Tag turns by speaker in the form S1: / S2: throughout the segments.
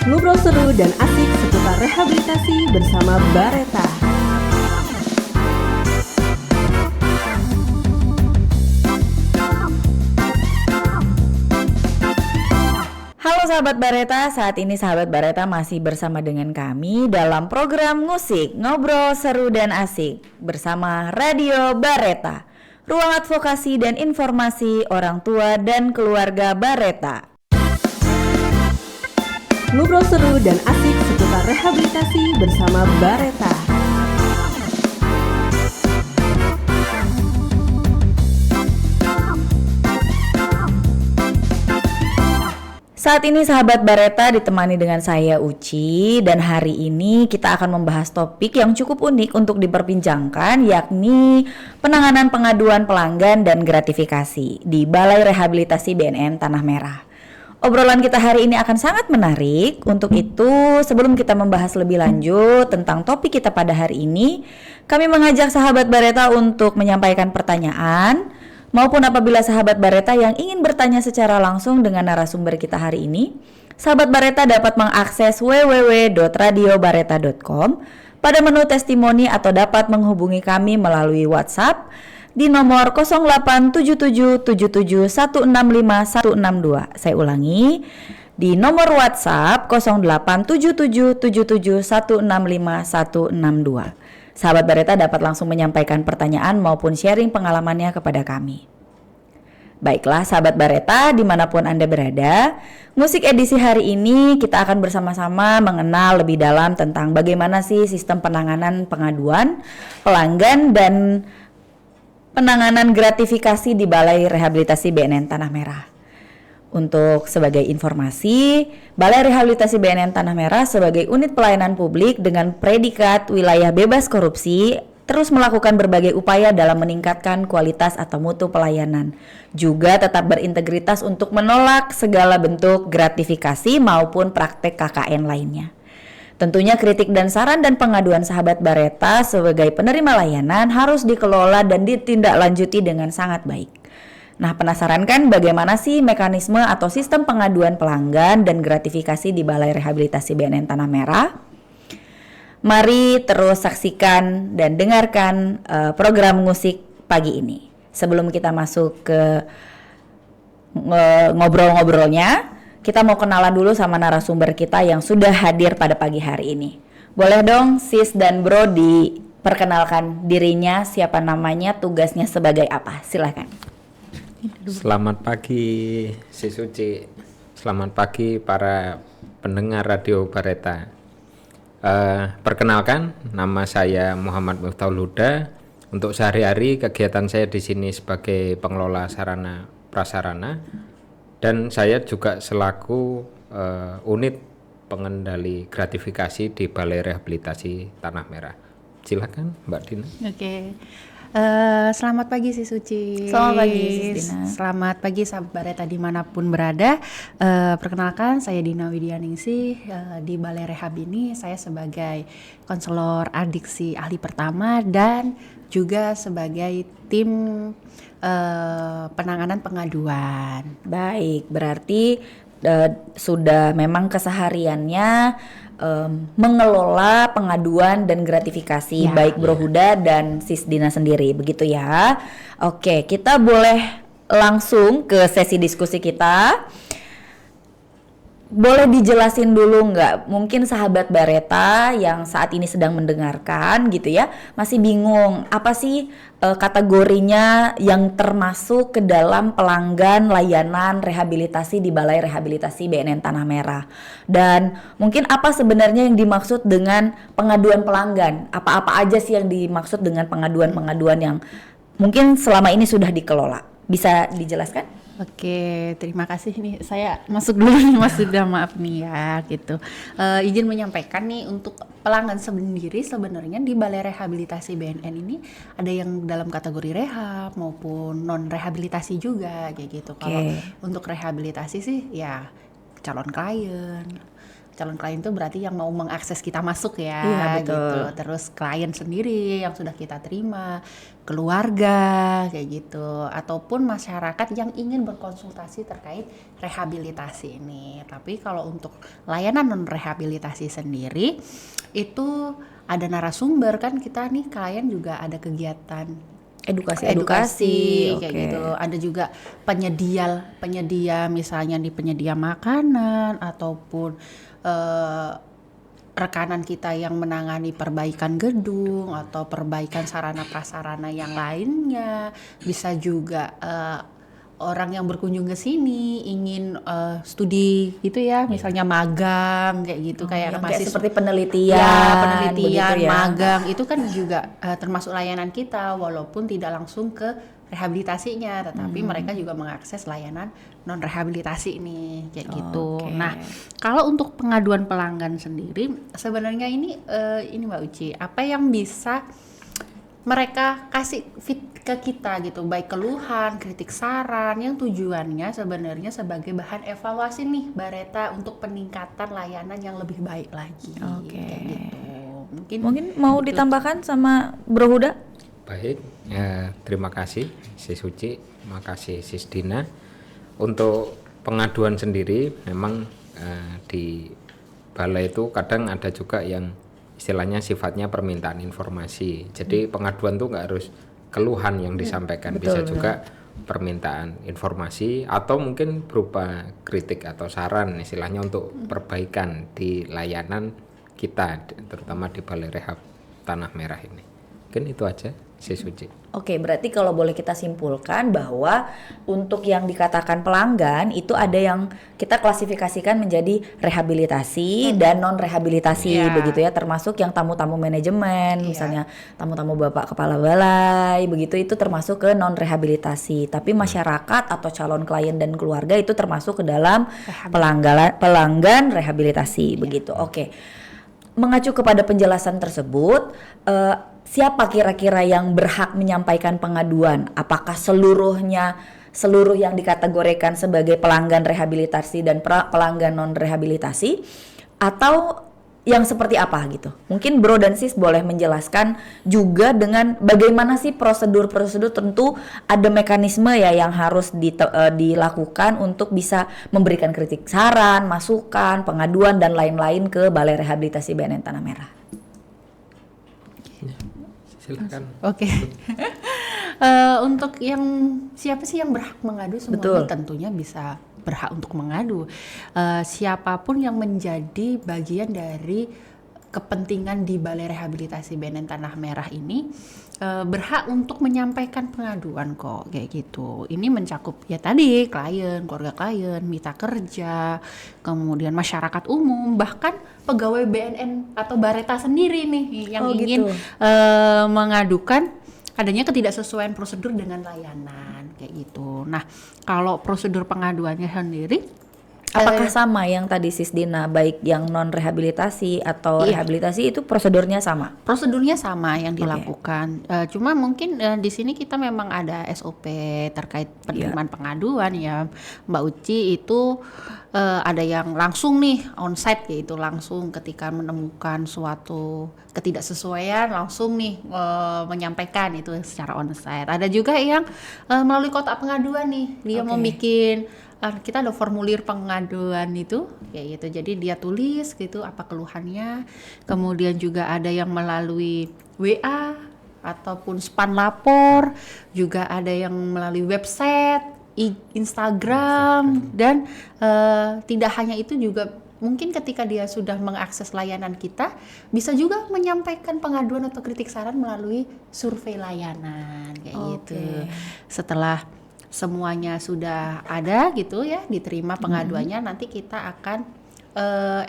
S1: Ngobrol seru dan asik seputar rehabilitasi bersama Bareta.
S2: Halo sahabat Bareta, saat ini sahabat Bareta masih bersama dengan kami dalam program musik Ngobrol Seru dan Asik bersama Radio Bareta, ruang advokasi dan informasi orang tua dan keluarga Bareta.
S1: Ngobrol seru dan asik seputar rehabilitasi bersama Bareta.
S2: Saat ini sahabat Bareta ditemani dengan saya Uci, dan hari ini kita akan membahas topik yang cukup unik untuk diperbincangkan, yakni penanganan pengaduan pelanggan dan gratifikasi di Balai Rehabilitasi BNN Tanah Merah. Obrolan kita hari ini akan sangat menarik. Untuk itu, sebelum kita membahas lebih lanjut tentang topik kita pada hari ini, kami mengajak sahabat Bareta untuk menyampaikan pertanyaan, maupun apabila sahabat Bareta yang ingin bertanya secara langsung dengan narasumber kita hari ini, sahabat Bareta dapat mengakses www.radiobareta.com pada menu testimoni atau dapat menghubungi kami melalui WhatsApp di nomor 087777165162. Saya ulangi, di nomor WhatsApp 087777165162. Sahabat Bareta dapat langsung menyampaikan pertanyaan maupun sharing pengalamannya kepada kami. Baiklah sahabat Bareta, dimanapun Anda berada, musik edisi hari ini kita akan bersama-sama mengenal lebih dalam tentang bagaimana sih sistem penanganan pengaduan pelanggan dan penanganan gratifikasi di Balai Rehabilitasi BNN Tanah Merah. Untuk sebagai informasi, Balai Rehabilitasi BNN Tanah Merah sebagai unit pelayanan publik dengan predikat wilayah bebas korupsi terus melakukan berbagai upaya dalam meningkatkan kualitas atau mutu pelayanan. Juga tetap berintegritas untuk menolak segala bentuk gratifikasi maupun praktek KKN lainnya. Tentunya kritik dan saran dan pengaduan sahabat Bareta sebagai penerima layanan harus dikelola dan ditindaklanjuti dengan sangat baik. Nah, penasaran kan bagaimana sih mekanisme atau sistem pengaduan pelanggan dan gratifikasi di Balai Rehabilitasi BNN Tanah Merah? Mari terus saksikan dan dengarkan program musik pagi ini. Sebelum kita masuk ke ngobrol-ngobrolnya, kita mau kenalan dulu sama narasumber kita yang sudah hadir pada pagi hari ini. Boleh dong Sis dan Bro diperkenalkan dirinya, siapa namanya, tugasnya sebagai apa? Silakan.
S3: Selamat pagi Sis Uci. Selamat pagi para pendengar Radio Bareta. Perkenalkan, nama saya Muhammad Miftahul Huda. Untuk sehari-hari kegiatan saya di sini sebagai pengelola sarana prasarana, dan saya juga selaku unit pengendali gratifikasi di Balai Rehabilitasi Tanah Merah. Silakan Mbak Dina.
S4: Oke. Selamat pagi Sis Uci.
S2: Selamat pagi Sis Dina.
S4: Selamat pagi sahabat Bareta dimanapun berada. Perkenalkan, saya Dina Widianingsih. Di Balai Rehab ini saya sebagai konselor adiksi ahli pertama dan juga sebagai tim penanganan pengaduan.
S2: Baik, berarti sudah memang kesehariannya mengelola pengaduan dan gratifikasi,
S4: Ya,
S2: baik Bro Huda dan Sis Dina sendiri, begitu ya. Oke, kita boleh langsung ke sesi diskusi kita. Boleh dijelasin dulu nggak? Mungkin sahabat Bareta yang saat ini sedang mendengarkan gitu ya, masih bingung apa sih kategorinya yang termasuk ke dalam pelanggan layanan rehabilitasi di Balai Rehabilitasi BNN Tanah Merah. Dan mungkin apa sebenarnya yang dimaksud dengan pengaduan pelanggan? Apa-apa aja sih yang dimaksud dengan pengaduan-pengaduan yang mungkin selama ini sudah dikelola? Bisa dijelaskan?
S4: Oke, terima kasih nih. Saya masuk dulu nih Mas Sudah, maaf nih ya gitu. Izin menyampaikan nih untuk pelanggan sendiri sebenarnya di Balai Rehabilitasi BNN ini ada yang dalam kategori rehab maupun non rehabilitasi juga kayak gitu. Kalau untuk rehabilitasi sih ya calon klien, calon klien itu berarti yang mau mengakses kita masuk ya,
S2: Iya, betul.
S4: gitu. Terus klien sendiri yang sudah kita terima, keluarga kayak gitu, ataupun masyarakat yang ingin berkonsultasi terkait rehabilitasi ini. Tapi kalau untuk layanan non rehabilitasi sendiri itu ada narasumber, kan kita nih klien juga ada kegiatan
S2: Edukasi,
S4: kayak
S2: oke.
S4: gitu. Ada juga penyedia misalnya di penyedia makanan ataupun rekanan kita yang menangani perbaikan gedung atau perbaikan sarana prasarana yang lainnya. Bisa juga orang yang berkunjung ke sini ingin studi gitu ya, misalnya magang kayak gitu, kayak
S2: Yang kayak
S4: mahasiswa.
S2: seperti penelitian,
S4: Ya, penelitian,
S2: begitu ya.
S4: magang itu kan juga termasuk layanan kita, walaupun tidak langsung ke rehabilitasinya, tetapi mereka juga mengakses layanan non rehabilitasi ini kayak gitu.
S2: Oke.
S4: Nah, kalau untuk pengaduan pelanggan sendiri, sebenarnya ini Mbak Uci, apa yang bisa mereka kasih fit ke kita gitu, baik keluhan, kritik, saran, yang tujuannya sebenarnya sebagai bahan evaluasi nih Bareta untuk peningkatan layanan yang lebih baik lagi.
S2: Oke.
S4: Kayak gitu.
S2: Mungkin mau ditambahkan sama Bro Huda?
S3: Baik, terima kasih Sis Suci, terima kasih Sis Dina. Untuk pengaduan sendiri memang di balai itu kadang ada juga yang istilahnya sifatnya permintaan informasi. Jadi pengaduan tuh nggak harus keluhan yang disampaikan, bisa juga permintaan informasi atau mungkin berupa kritik atau saran istilahnya untuk perbaikan di layanan kita, terutama di Balai Rehab Tanah Merah ini. Mungkin itu aja Sis Suci.
S2: Oke, berarti kalau boleh kita simpulkan bahwa untuk yang dikatakan pelanggan itu ada yang kita klasifikasikan menjadi rehabilitasi dan non rehabilitasi,
S4: Ya.
S2: begitu ya, termasuk yang tamu-tamu manajemen, misalnya tamu-tamu Bapak Kepala Balai, begitu itu termasuk ke non rehabilitasi. Tapi masyarakat atau calon klien dan keluarga itu termasuk ke dalam pelanggan rehabilitasi, begitu. Oke. Mengacu kepada penjelasan tersebut, siapa kira-kira yang berhak menyampaikan pengaduan? Apakah seluruh yang dikategorikan sebagai pelanggan rehabilitasi dan pelanggan non rehabilitasi, atau yang seperti apa gitu? Mungkin Bro dan Sis boleh menjelaskan juga dengan bagaimana sih prosedur-prosedur, tentu ada mekanisme ya yang harus dilakukan untuk bisa memberikan kritik, saran, masukan, pengaduan dan lain-lain ke Balai Rehabilitasi BNN Tanah Merah.
S3: Silakan.
S4: Oke. Untuk yang siapa sih yang berhak mengadu, semuanya
S2: Betul.
S4: tentunya bisa berhak untuk mengadu. Siapapun yang menjadi bagian dari kepentingan di Balai Rehabilitasi BNN Tanah Merah ini berhak untuk menyampaikan pengaduan kok, kayak gitu. Ini mencakup ya tadi klien, keluarga klien, mitra kerja, kemudian masyarakat umum, bahkan pegawai BNN atau Bareta sendiri nih yang
S2: Oh,
S4: ingin
S2: gitu.
S4: mengadukan adanya ketidaksesuaian prosedur dengan layanan kayak gitu. Nah, kalau prosedur pengaduannya sendiri
S2: Apakah sama yang tadi Sis Dina, baik yang non rehabilitasi atau
S4: Iya.
S2: rehabilitasi itu prosedurnya sama?
S4: prosedurnya sama yang dilakukan. Cuma mungkin di sini kita memang ada SOP terkait penerimaan pengaduan ya, Mbak Uci, itu ada yang langsung nih onsite, yaitu langsung ketika menemukan suatu ketidaksesuaian langsung nih menyampaikan itu secara onsite. Ada juga yang melalui kotak pengaduan nih, dia mau bikin kita ada formulir pengaduan itu kayak gitu, jadi dia tulis gitu apa keluhannya. Kemudian juga ada yang melalui WA ataupun span lapor, juga ada yang melalui website, Instagram, dan tidak hanya itu juga mungkin ketika dia sudah mengakses layanan kita bisa juga menyampaikan pengaduan atau kritik saran melalui survei layanan kayak gitu. Setelah semuanya sudah ada gitu ya, diterima pengaduannya, nanti kita akan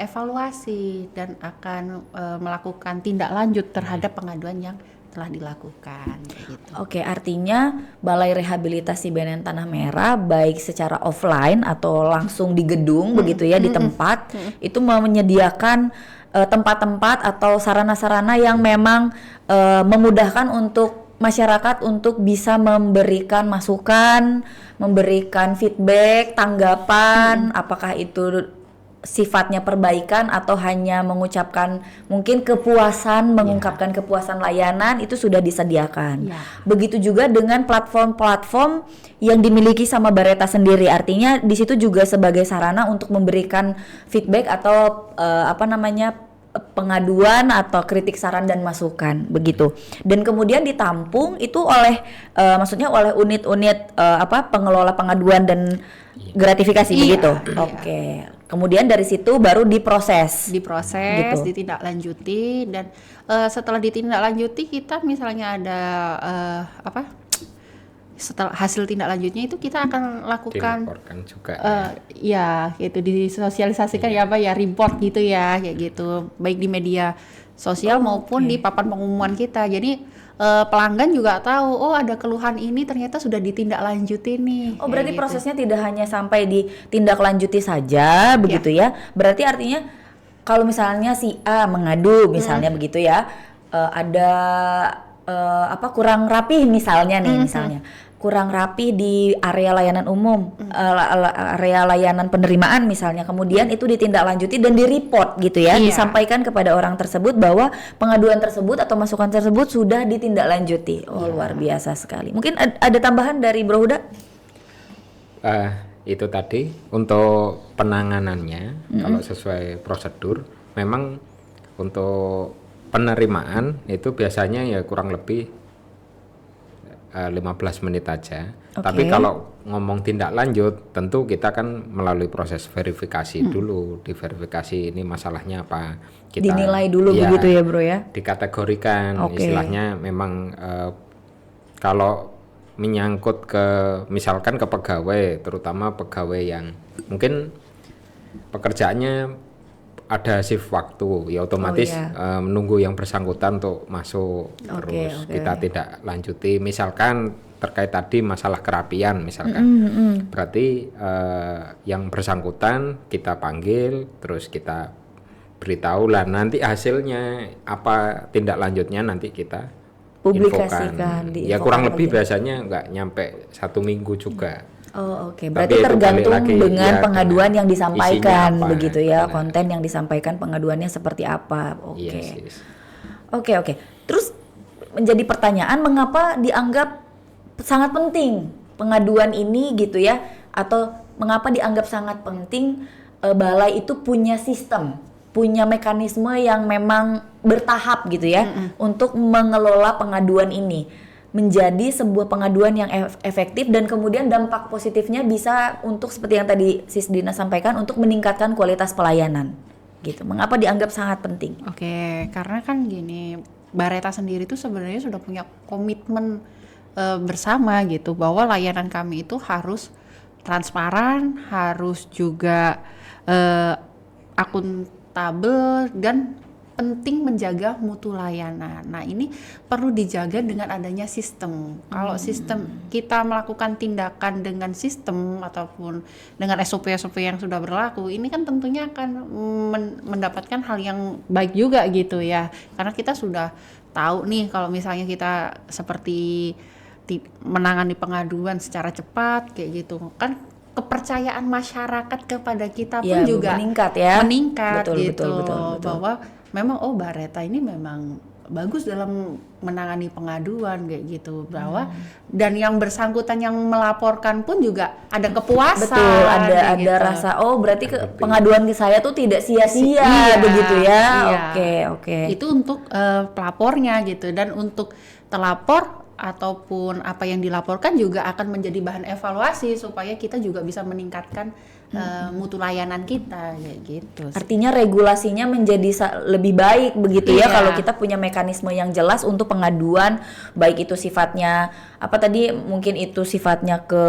S4: evaluasi dan akan melakukan tindak lanjut terhadap pengaduan yang telah dilakukan kayak gitu.
S2: Oke, artinya Balai Rehabilitasi BNN Tanah Merah baik secara offline atau langsung di gedung begitu ya, di tempat itu menyediakan tempat-tempat atau sarana-sarana yang memang memudahkan untuk masyarakat untuk bisa memberikan masukan, memberikan feedback, tanggapan, apakah itu sifatnya perbaikan atau hanya mengucapkan mungkin kepuasan, mengungkapkan kepuasan layanan itu sudah disediakan.
S4: Ya.
S2: Begitu juga dengan platform-platform yang dimiliki sama Bareta sendiri. Artinya di situ juga sebagai sarana untuk memberikan feedback atau pengaduan atau kritik, saran dan masukan begitu. Dan kemudian ditampung itu oleh maksudnya oleh unit-unit pengelola pengaduan dan gratifikasi begitu. Oke. Kemudian dari situ baru diproses, gitu.
S4: Ditindaklanjuti, dan setelah ditindaklanjuti kita misalnya ada setelah hasil tindak lanjutnya itu kita akan lakukan
S3: dilaporkan juga
S4: ya gitu, disosialisasikan ya report gitu ya, kayak gitu, baik di media sosial maupun di papan pengumuman kita. Jadi pelanggan juga tahu ada keluhan ini ternyata sudah ditindaklanjuti nih.
S2: Oh, berarti
S4: gitu.
S2: prosesnya tidak hanya sampai ditindaklanjuti saja begitu ya. Berarti artinya kalau misalnya si A mengadu misalnya begitu ya, ada kurang rapi misalnya nih, misalnya kurang rapi di area layanan umum, area layanan penerimaan misalnya, kemudian itu ditindaklanjuti dan direport gitu ya, disampaikan kepada orang tersebut bahwa pengaduan tersebut atau masukan tersebut sudah ditindaklanjuti. Luar biasa sekali. Mungkin ada tambahan dari Bro Huda?
S3: Itu tadi untuk penanganannya kalau sesuai prosedur, memang untuk penerimaan itu biasanya ya kurang lebih 15 menit aja. Tapi kalau ngomong tindak lanjut, tentu kita kan melalui proses verifikasi dulu. Diverifikasi ini masalahnya apa, kita
S2: dinilai dulu begitu ya Bro ya,
S3: dikategorikan. Istilahnya memang kalau menyangkut ke misalkan ke pegawai, terutama pegawai yang mungkin pekerjaannya ada shift waktu, ya otomatis menunggu yang bersangkutan untuk masuk, terus kita tidak lanjuti. Misalkan terkait tadi masalah kerapian misalkan, berarti yang bersangkutan kita panggil, terus kita beritahu lah nanti hasilnya apa, tindak lanjutnya nanti kita
S2: publikasikan.
S3: Ya kurang lebih biasanya nggak nyampe 1 minggu juga.
S2: Berarti tergantung dengan pengaduan yang disampaikan begitu ya, konten yang disampaikan pengaduannya seperti apa. Oke. Terus menjadi pertanyaan, mengapa dianggap sangat penting pengaduan ini gitu ya, atau mengapa dianggap sangat penting balai itu punya sistem, punya mekanisme yang memang bertahap gitu ya untuk mengelola pengaduan ini menjadi sebuah pengaduan yang efektif, dan kemudian dampak positifnya bisa untuk seperti yang tadi Sis Dina sampaikan, untuk meningkatkan kualitas pelayanan gitu. Mengapa dianggap sangat penting?
S4: Karena kan gini, Bareta sendiri itu sebenarnya sudah punya komitmen bersama gitu, bahwa layanan kami itu harus transparan, harus juga akuntabel, dan penting menjaga mutu layanan. Nah, ini perlu dijaga dengan adanya sistem. Kalau sistem kita melakukan tindakan dengan sistem ataupun dengan SOP-SOP yang sudah berlaku, ini kan tentunya akan mendapatkan hal yang baik juga gitu ya. Karena kita sudah tahu nih kalau misalnya kita seperti menangani pengaduan secara cepat kayak gitu, kan kepercayaan masyarakat kepada kita pun juga meningkat betul, bahwa memang Bareta ini memang bagus dalam menangani pengaduan kayak gitu, bahwa dan yang bersangkutan yang melaporkan pun juga ada kepuasan.
S2: Betul, ada rasa berarti pengaduan ke saya tuh tidak sia-sia begitu ya. Oke.
S4: Itu untuk pelapornya gitu, dan untuk terlapor ataupun apa yang dilaporkan juga akan menjadi bahan evaluasi supaya kita juga bisa meningkatkan mutu layanan kita kayak gitu.
S2: Artinya regulasinya menjadi lebih baik begitu ya kalau kita punya mekanisme yang jelas untuk pengaduan, baik itu sifatnya apa tadi, mungkin itu sifatnya ke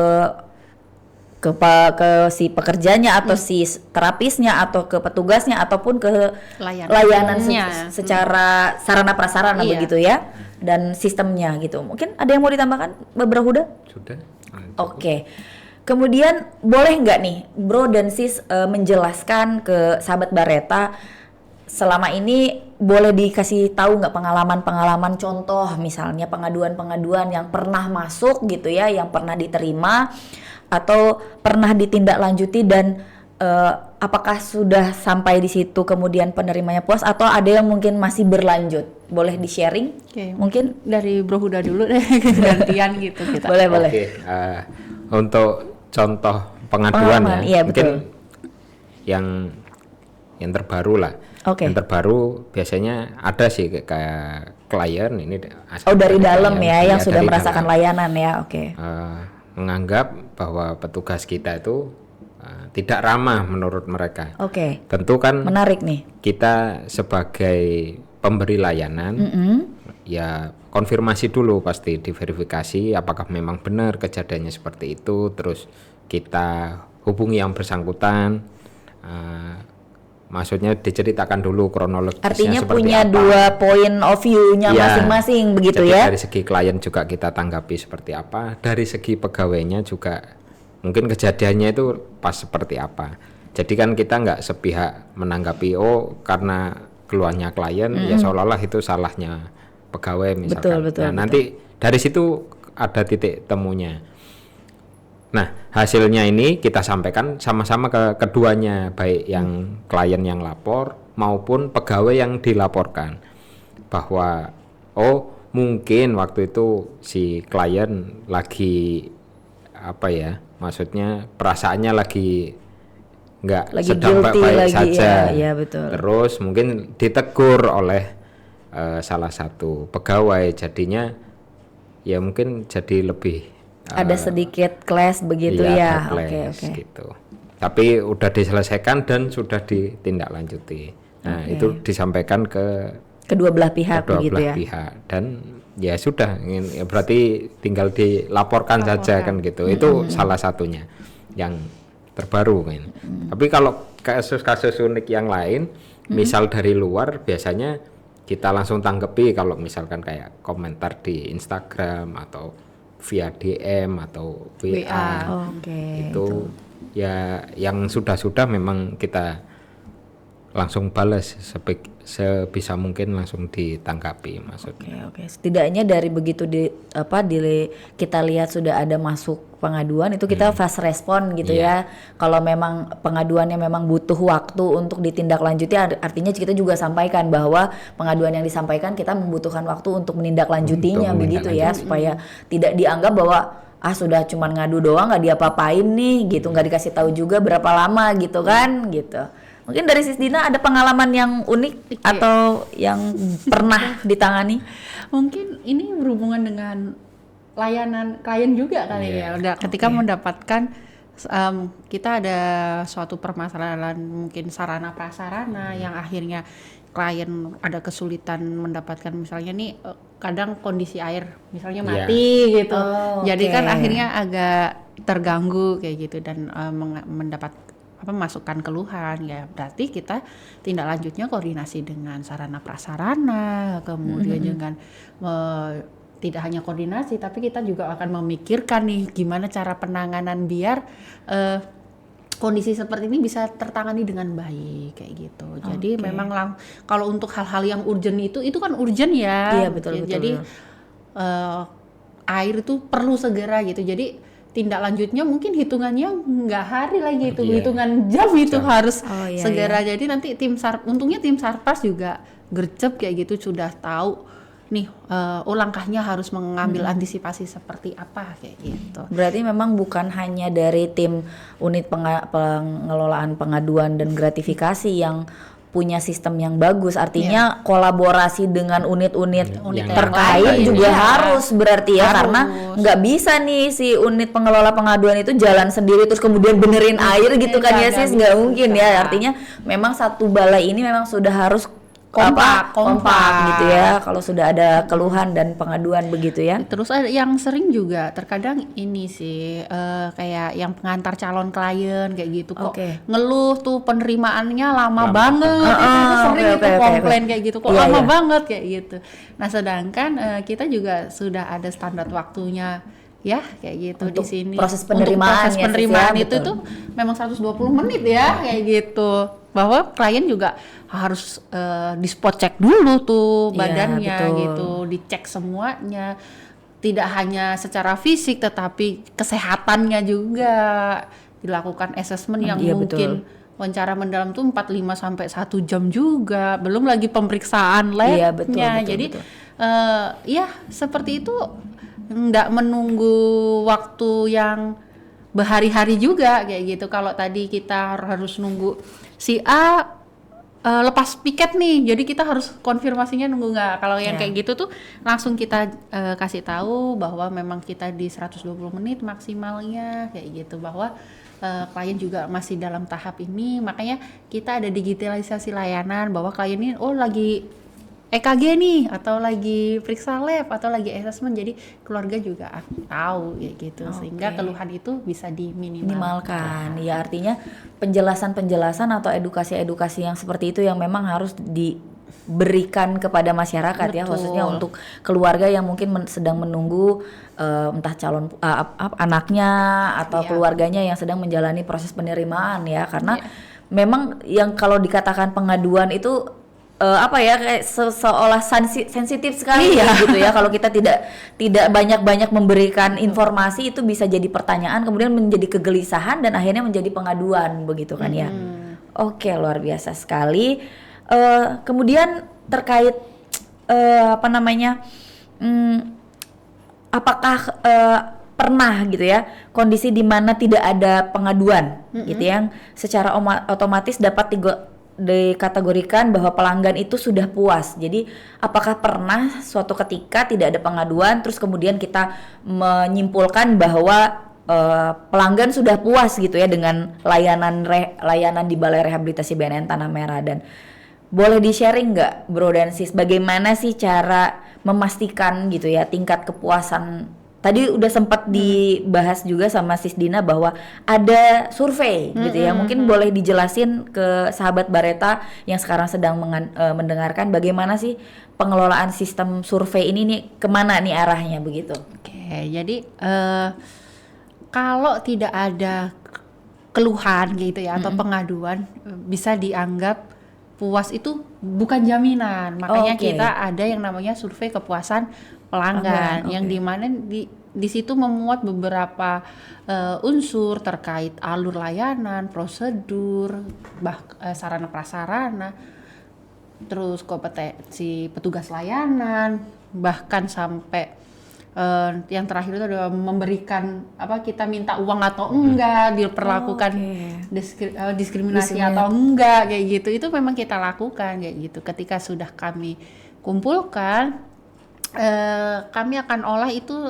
S2: si pekerjanya atau si terapisnya atau ke petugasnya ataupun ke layanan secara sarana prasarana begitu ya, dan sistemnya gitu. Mungkin ada yang mau ditambahkan Bro Huda?
S3: Sudah.
S2: Oke. Kemudian boleh nggak nih Bro dan Sis menjelaskan ke sahabat Bareta selama ini, boleh dikasih tahu nggak pengalaman-pengalaman contoh misalnya pengaduan-pengaduan yang pernah masuk gitu ya, yang pernah diterima atau pernah ditindaklanjuti dan apakah sudah sampai di situ kemudian penerimanya puas atau ada yang mungkin masih berlanjut? Boleh di-sharing?
S4: Oke,
S2: Mungkin
S4: dari Bro Huda dulu deh, gantian gitu kita.
S2: boleh boleh.
S3: Oke, untuk contoh pengaduan
S2: Pengalaman,
S3: ya,
S2: iya,
S3: mungkin
S2: betul.
S3: yang terbaru lah.
S2: Oke.
S3: Yang terbaru biasanya ada sih kayak klien ini.
S2: Oh, dari dalam
S3: klien,
S2: ya yang
S3: iya,
S2: sudah
S3: dari
S2: merasakan
S3: dalam.
S2: layanan ya. Oke.
S3: Menganggap bahwa petugas kita itu tidak ramah menurut mereka.
S2: Oke.
S3: Tentu kan
S2: Menarik nih.
S3: kita sebagai pemberi layanan ya konfirmasi dulu, pasti diverifikasi apakah memang benar kejadiannya seperti itu, terus kita hubungi yang bersangkutan, maksudnya diceritakan dulu kronologisnya
S2: Artinya
S3: seperti
S2: punya
S3: apa.
S2: dua point of view-nya
S3: Iya.
S2: masing-masing begitu
S3: Jadi
S2: ya.
S3: dari segi klien juga kita tanggapi seperti apa, dari segi pegawainya juga mungkin kejadiannya itu pas seperti apa. Jadi kan kita nggak sepihak menanggapi karena keluarnya klien ya seolah-olah itu salahnya pegawai misalkan.
S2: Betul.
S3: Nanti dari situ ada titik temunya. Nah, hasilnya ini kita sampaikan sama-sama ke keduanya, baik yang klien yang lapor maupun pegawai yang dilaporkan, bahwa mungkin waktu itu si klien lagi maksudnya perasaannya lagi nggak
S2: Lagi
S3: sedang
S2: guilty
S3: baik-baik
S2: lagi,
S3: saja.
S2: ya, betul.
S3: Terus mungkin ditegur oleh salah satu pegawai, jadinya ya mungkin jadi lebih
S2: Ada sedikit clash begitu
S3: iya,
S2: ya.
S3: ada
S2: Oke,
S3: clash
S2: oke.
S3: gitu. Tapi udah diselesaikan dan sudah ditindaklanjuti. Nah,
S2: Oke.
S3: itu disampaikan ke
S2: Kedua belah pihak
S3: kedua
S2: begitu
S3: belah
S2: ya.
S3: pihak, dan ya sudah, ya berarti tinggal dilaporkan saja kan gitu. Itu salah satunya yang terbaru kan. Tapi kalau kasus-kasus unik yang lain, misal dari luar, biasanya kita langsung tanggapi kalau misalkan kayak komentar di Instagram atau via DM atau WA.
S2: Oke.
S3: Itu ya yang sudah memang kita langsung balas sebisa mungkin, langsung ditanggapi maksudnya.
S2: Oke. Setidaknya dari begitu kita lihat sudah ada masuk pengaduan itu kita fast respon gitu ya. Kalau memang pengaduannya memang butuh waktu untuk ditindaklanjuti, artinya kita juga sampaikan bahwa pengaduan yang disampaikan kita membutuhkan waktu untuk menindaklanjutinya begitu ya, supaya tidak dianggap bahwa sudah cuman ngadu doang nggak diapa-apain nih gitu, nggak dikasih tahu juga berapa lama gitu kan gitu. Mungkin dari Sis Dina ada pengalaman yang unik atau yang pernah ditangani?
S4: Mungkin ini berhubungan dengan layanan klien juga kali ya. Udah ketika mendapatkan kita ada suatu permasalahan, mungkin sarana prasarana yang akhirnya klien ada kesulitan mendapatkan, misalnya nih kadang kondisi air misalnya mati gitu. Jadi kan akhirnya agak terganggu kayak gitu, dan mendapat masukan keluhan, ya berarti kita tindak lanjutnya koordinasi dengan sarana prasarana, kemudian dengan tidak hanya koordinasi, tapi kita juga akan memikirkan nih gimana cara penanganan biar kondisi seperti ini bisa tertangani dengan baik kayak gitu. Jadi memang kalau untuk hal-hal yang urgent itu kan urgent ya.
S2: Iya, betul.
S4: Jadi air itu perlu segera gitu. Jadi tindak lanjutnya mungkin hitungannya nggak hari lagi, itu hitungan jam itu harus segera. Jadi nanti untungnya tim Sarpas juga gercep kayak gitu, sudah tahu nih langkahnya harus mengambil antisipasi seperti apa kayak gitu.
S2: Berarti memang bukan hanya dari tim unit pengelolaan pengaduan dan gratifikasi yang punya sistem yang bagus, artinya kolaborasi dengan unit-unit terkait
S4: lain,
S2: juga harus berarti ya, karena nggak bisa nih si unit pengelola pengaduan itu jalan sendiri terus kemudian benerin air gitu kan ya Sis, nggak mungkin ya. Artinya memang satu balai ini memang sudah harus kompak gitu ya kalau sudah ada keluhan dan pengaduan begitu ya.
S4: Terus ada yang sering juga terkadang ini sih kayak yang pengantar calon klien kayak gitu kok ngeluh tuh penerimaannya lama banget. Itu sering itu komplain kayak gitu kok lama banget kayak gitu. Nah sedangkan kita juga sudah ada standar waktunya ya kayak gitu
S2: untuk
S4: di sini.
S2: Proses penerimaan,
S4: proses penerimaan itu tuh memang 120 menit ya kayak gitu. Bahwa klien juga harus di spot check dulu tuh badannya gitu, dicek semuanya, tidak hanya secara fisik tetapi kesehatannya juga, dilakukan assessment yang mungkin wawancara mendalam tuh 45 sampai 1 jam juga, belum lagi pemeriksaan
S2: Iya,
S4: labnya.
S2: betul,
S4: Jadi
S2: betul.
S4: ya seperti itu, nggak menunggu waktu yang berhari-hari juga kayak gitu. Kalau tadi kita harus nunggu si A lepas piket nih, jadi kita harus konfirmasinya nunggu nggak. Kalau yang
S2: Ya.
S4: kayak gitu tuh langsung kita kasih tahu bahwa memang kita di 120 menit maksimalnya kayak gitu, bahwa klien juga masih dalam tahap ini. Makanya kita ada digitalisasi layanan, bahwa klien ini lagi EKG nih, atau lagi periksa lab, atau lagi assessment, jadi keluarga juga tahu ya gitu, sehingga keluhan itu bisa diminimalkan.
S2: Minimalkan. Ya, artinya penjelasan-penjelasan atau edukasi-edukasi yang seperti itu yang memang harus diberikan kepada masyarakat ya,
S4: Betul.
S2: khususnya untuk keluarga yang mungkin sedang menunggu entah calon anaknya atau
S4: Iya.
S2: keluarganya yang sedang menjalani proses penerimaan ya, karena memang yang kalau dikatakan pengaduan itu kayak seolah sensitif sekali gitu ya, kalau kita tidak banyak-banyak memberikan informasi itu bisa jadi pertanyaan, kemudian menjadi kegelisahan dan akhirnya menjadi pengaduan begitu kan ya. Oke, luar biasa sekali. Kemudian terkait apakah pernah gitu ya kondisi di mana tidak ada pengaduan gitu yang secara otomatis dapat dikategorikan bahwa pelanggan itu sudah puas. Jadi apakah pernah suatu ketika tidak ada pengaduan terus kemudian kita menyimpulkan bahwa pelanggan sudah puas gitu ya dengan layanan di Balai Rehabilitasi BNN Tanah Merah, dan boleh di-sharing nggak Bro dan Sis bagaimana sih cara memastikan gitu ya tingkat kepuasan? Tadi udah sempat dibahas juga sama Sis Dina bahwa ada survei gitu ya. Mungkin boleh dijelasin ke sahabat Bareta yang sekarang sedang mendengarkan bagaimana sih pengelolaan sistem survei ini nih, kemana nih arahnya begitu?
S4: Oke, jadi kalau tidak ada keluhan gitu ya atau pengaduan, bisa dianggap puas itu bukan jaminan. Makanya
S2: Oke.
S4: kita ada yang namanya survei kepuasan pelanggan, yang dimana di situ memuat beberapa unsur terkait alur layanan, prosedur, sarana prasarana, terus kompetensi petugas layanan, bahkan sampai yang terakhir itu adalah memberikan kita minta uang atau enggak, diperlakukan diskriminasi atau enggak kayak gitu. Itu memang kita lakukan kayak gitu. Ketika sudah kami kumpulkan, kami akan olah itu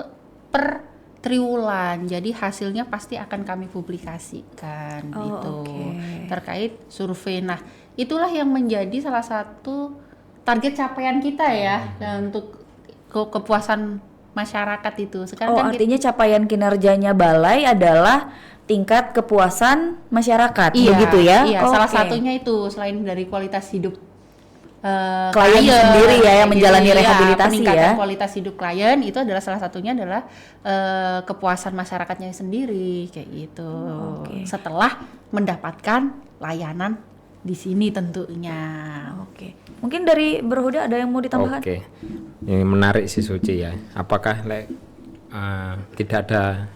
S4: per triwulan. Jadi hasilnya pasti akan kami publikasikan terkait survei. Nah, itulah yang menjadi salah satu target capaian kita ya untuk kepuasan masyarakat itu. Sekarang kan
S2: artinya capaian kinerjanya balai adalah tingkat kepuasan masyarakat, begitu ya?
S4: Iya, salah satunya itu selain dari kualitas hidup
S2: klien sendiri ya yang menjalani rehabilitasi
S4: peningkatan
S2: ya.
S4: kualitas hidup klien itu adalah salah satunya adalah kepuasan masyarakatnya sendiri kayak gitu. Setelah mendapatkan layanan di sini tentunya.
S2: Oke. Mungkin dari Berhuda ada yang mau ditambahkan?
S3: Oke, ini menarik sih Suci ya. Apakah tidak ada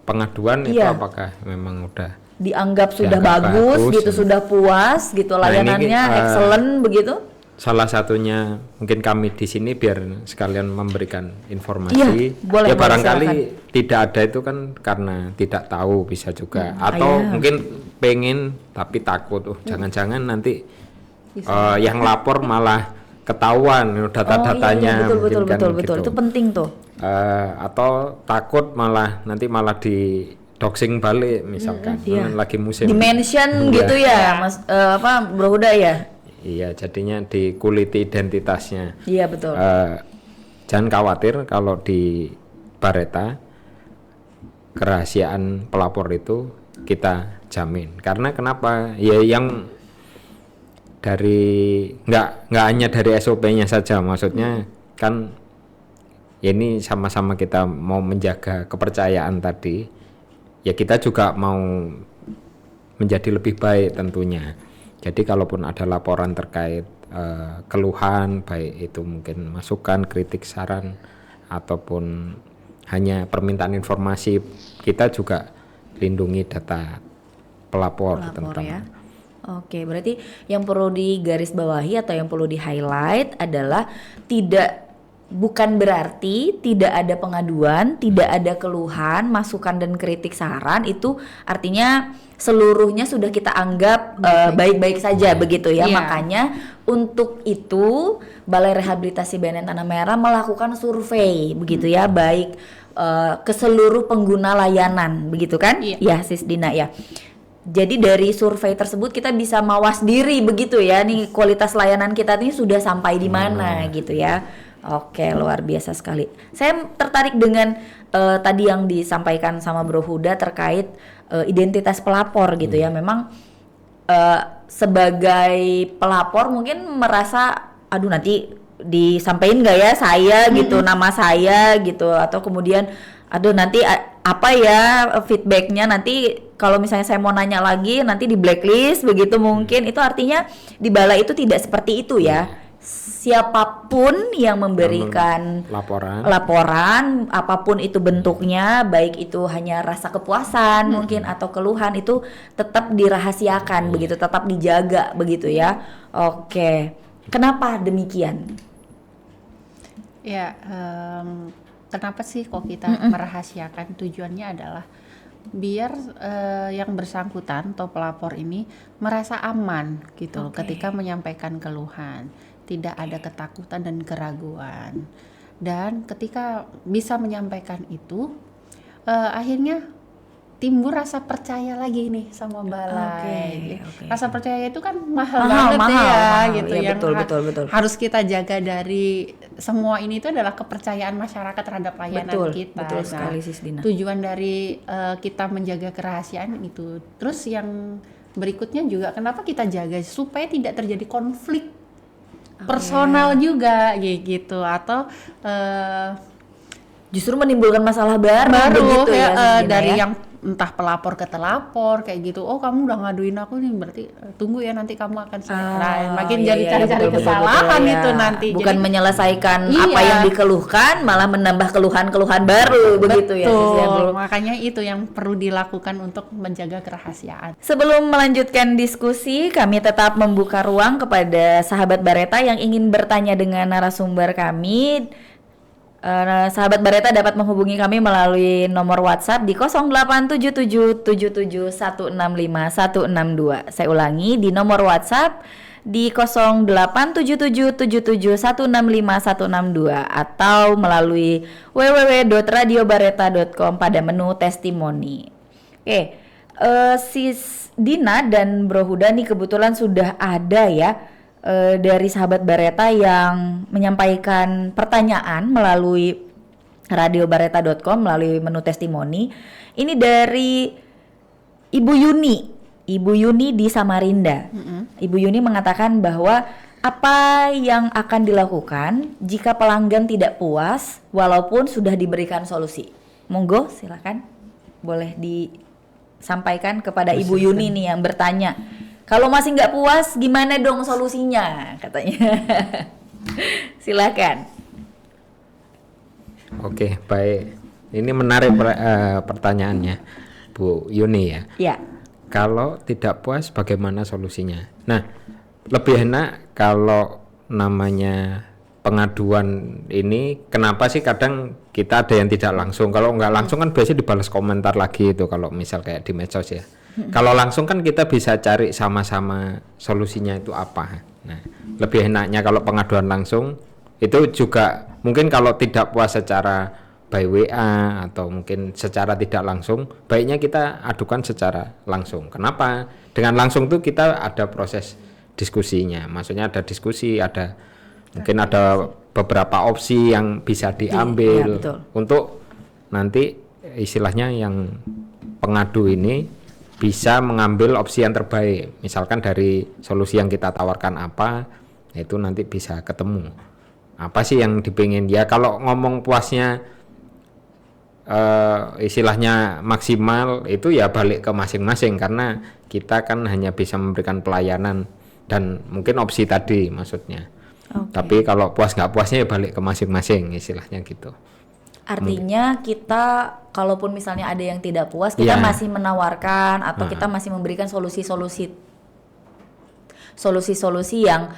S3: pengaduan itu apakah memang udah
S2: dianggap sudah
S3: dianggap
S2: bagus
S3: bagus
S2: gitu, sudah puas gitu,
S3: Nah, ini,
S2: layanannya excellent begitu?
S3: salah satunya mungkin kami di sini biar sekalian memberikan informasi.
S2: Iya, boleh,
S3: Ya barangkali
S2: silakan.
S3: tidak ada itu kan karena tidak tahu bisa juga atau mungkin pengen tapi takut jangan-jangan nanti yang lapor malah ketahuan data-datanya
S2: betul
S3: mungkin kan
S2: betul
S3: gitu.
S2: itu penting tuh.
S3: Atau takut nanti malah di doxing balik misalkan lagi musim
S2: Dimension
S3: Iya.
S2: gitu ya Mas Bro Huda ya?
S3: Iya, jadinya dikuliti identitasnya.
S2: Iya betul.
S3: Jangan khawatir kalau di Bareta kerahasiaan pelapor itu kita jamin. Karena kenapa? Ya yang dari nggak hanya dari SOP-nya saja, maksudnya kan ini sama-sama kita mau menjaga kepercayaan tadi. Ya kita juga mau menjadi lebih baik tentunya. Jadi kalaupun ada laporan terkait keluhan, baik itu mungkin masukan, kritik, saran, ataupun hanya permintaan informasi, kita juga lindungi data pelapor terutama.
S2: ya. Oke, berarti yang perlu digarisbawahi atau yang perlu di-highlight adalah bukan berarti tidak ada pengaduan, tidak ada keluhan, masukan dan kritik saran itu artinya seluruhnya sudah kita anggap baik-baik saja begitu ya.
S4: Iya.
S2: Makanya untuk itu Balai Rehabilitasi BNN Tanah Merah melakukan survei begitu ya, baik ke seluruh pengguna layanan begitu kan?
S4: Iya.
S2: Ya, Sis Dina ya. Jadi dari survei tersebut kita bisa mawas diri begitu ya, nih kualitas layanan kita ini sudah sampai di mana gitu ya. Oke, luar biasa sekali. Saya tertarik dengan tadi yang disampaikan sama Bro Huda terkait identitas pelapor gitu ya. Memang sebagai pelapor mungkin merasa, aduh nanti disampaikan nggak ya saya gitu, nama saya gitu, atau kemudian aduh nanti apa ya feedbacknya, nanti kalau misalnya saya mau nanya lagi nanti di blacklist begitu mungkin. Itu artinya di balai itu tidak seperti itu ya. Siapapun yang memberikan laporan apapun itu bentuknya, baik itu hanya rasa kepuasan mungkin atau keluhan, itu tetap dirahasiakan begitu, tetap dijaga begitu ya. Oke, kenapa demikian?
S4: Ya, kenapa sih kok kita merahasiakan? Tujuannya adalah biar yang bersangkutan atau pelapor ini merasa aman gitu ketika menyampaikan keluhan, tidak ada ketakutan dan keraguan. Dan ketika bisa menyampaikan itu, akhirnya timbul rasa percaya lagi nih sama balai. Rasa percaya itu kan mahal banget ya gitu,
S2: ya,
S4: yang
S2: betul.
S4: harus kita jaga dari semua ini. Itu adalah kepercayaan masyarakat terhadap layanan kita.
S2: Betul sekali Sis Dina.
S4: Tujuan dari kita menjaga kerahasiaan itu. Terus yang berikutnya juga kenapa kita jaga supaya tidak terjadi konflik personal juga gitu, atau
S2: justru menimbulkan masalah baru begitu ya,
S4: dari
S2: ya?
S4: yang entah pelapor ke telapor kayak gitu. Oh, kamu udah ngaduin aku nih, berarti tunggu ya nanti kamu akan makin jadi cari-cari kesalahan
S2: betul,
S4: itu nanti.
S2: Bukan
S4: jadi,
S2: menyelesaikan apa yang dikeluhkan, malah menambah keluhan-keluhan baru begitu ya.
S4: Betul, makanya itu yang perlu dilakukan untuk menjaga kerahasiaan.
S2: Sebelum melanjutkan diskusi, kami tetap membuka ruang kepada sahabat Bareta yang ingin bertanya dengan narasumber kami. Sahabat Bareta dapat menghubungi kami melalui nomor WhatsApp di 087777165162. Saya ulangi, di nomor WhatsApp di 087777165162 atau melalui www.radiobareta.com pada menu testimoni. Oke, Sis Dina dan Bro Huda nih kebetulan sudah ada ya dari sahabat Bareta yang menyampaikan pertanyaan melalui radiobareta.com melalui menu testimoni. Ini dari Ibu Yuni di Samarinda. Ibu Yuni mengatakan bahwa apa yang akan dilakukan jika pelanggan tidak puas walaupun sudah diberikan solusi. Monggo silakan, boleh disampaikan kepada Ibu Yuni nih yang bertanya. Kalau masih nggak puas, gimana dong solusinya? Katanya. Silakan.
S3: Oke, baik. Ini menarik pertanyaannya, Bu Yuni ya.
S2: Ya.
S3: Kalau tidak puas, bagaimana solusinya? Nah, lebih enak kalau namanya pengaduan ini. Kenapa sih kadang kita ada yang tidak langsung? Kalau nggak langsung kan biasanya dibalas komentar lagi itu. Kalau misal kayak di medsos ya. Kalau langsung kan kita bisa cari sama-sama solusinya itu apa. Nah, lebih enaknya kalau pengaduan langsung itu juga mungkin kalau tidak puas secara by WA atau mungkin secara tidak langsung, baiknya kita adukan secara langsung. Kenapa? Dengan langsung tuh kita ada proses diskusinya. Maksudnya ada diskusi, mungkin ada beberapa opsi yang bisa diambil untuk nanti istilahnya yang pengadu ini bisa mengambil opsi yang terbaik. Misalkan dari solusi yang kita tawarkan apa, itu nanti bisa ketemu. Apa sih yang dipingin? Ya kalau ngomong puasnya istilahnya maksimal, itu ya balik ke masing-masing. Karena kita kan hanya bisa memberikan pelayanan dan mungkin opsi tadi maksudnya. Tapi kalau puas nggak puasnya ya balik ke masing-masing istilahnya gitu.
S2: Artinya kita kalaupun misalnya ada yang tidak puas, kita masih menawarkan atau kita masih memberikan solusi-solusi solusi-solusi yang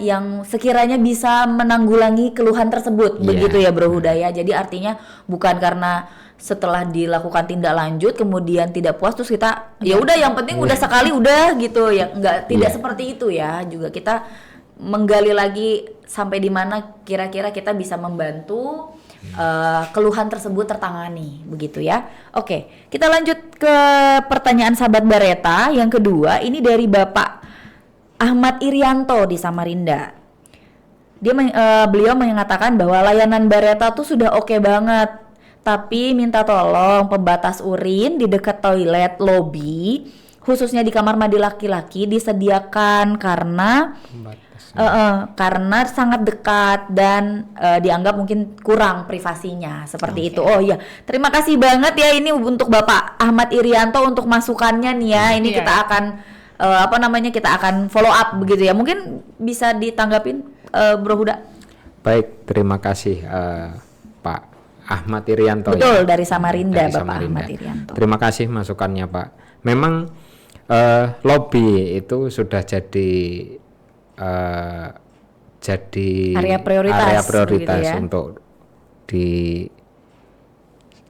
S2: yang sekiranya bisa menanggulangi keluhan tersebut, begitu ya Bro Huda ya. Jadi artinya bukan karena setelah dilakukan tindak lanjut kemudian tidak puas terus kita ya udah yang penting udah sekali udah gitu ya, tidak seperti itu ya. Juga kita menggali lagi sampai di mana kira-kira kita bisa membantu keluhan tersebut tertangani, begitu ya. Oke, kita lanjut ke pertanyaan sahabat Bareta yang kedua. Ini dari Bapak Ahmad Irianto di Samarinda. Beliau mengatakan bahwa layanan Bareta tuh sudah oke banget, tapi minta tolong pembatas urin di dekat toilet lobi, khususnya di kamar mandi laki-laki disediakan karena sangat dekat dan dianggap mungkin kurang privasinya seperti itu. Oh iya, terima kasih banget ya ini untuk Bapak Ahmad Irianto untuk masukannya nih ya. Ini kita akan kita akan follow up begitu ya. Mungkin bisa ditanggapin Bro Huda.
S3: Baik, terima kasih Pak Ahmad Irianto.
S2: Betul,
S3: ya.
S2: dari Samarinda,
S3: Dari
S2: Bapak
S3: Samarinda.
S2: Ahmad Irianto.
S3: Terima kasih masukannya Pak. Memang lobby itu sudah jadi
S2: area prioritas begitu ya?
S3: Untuk di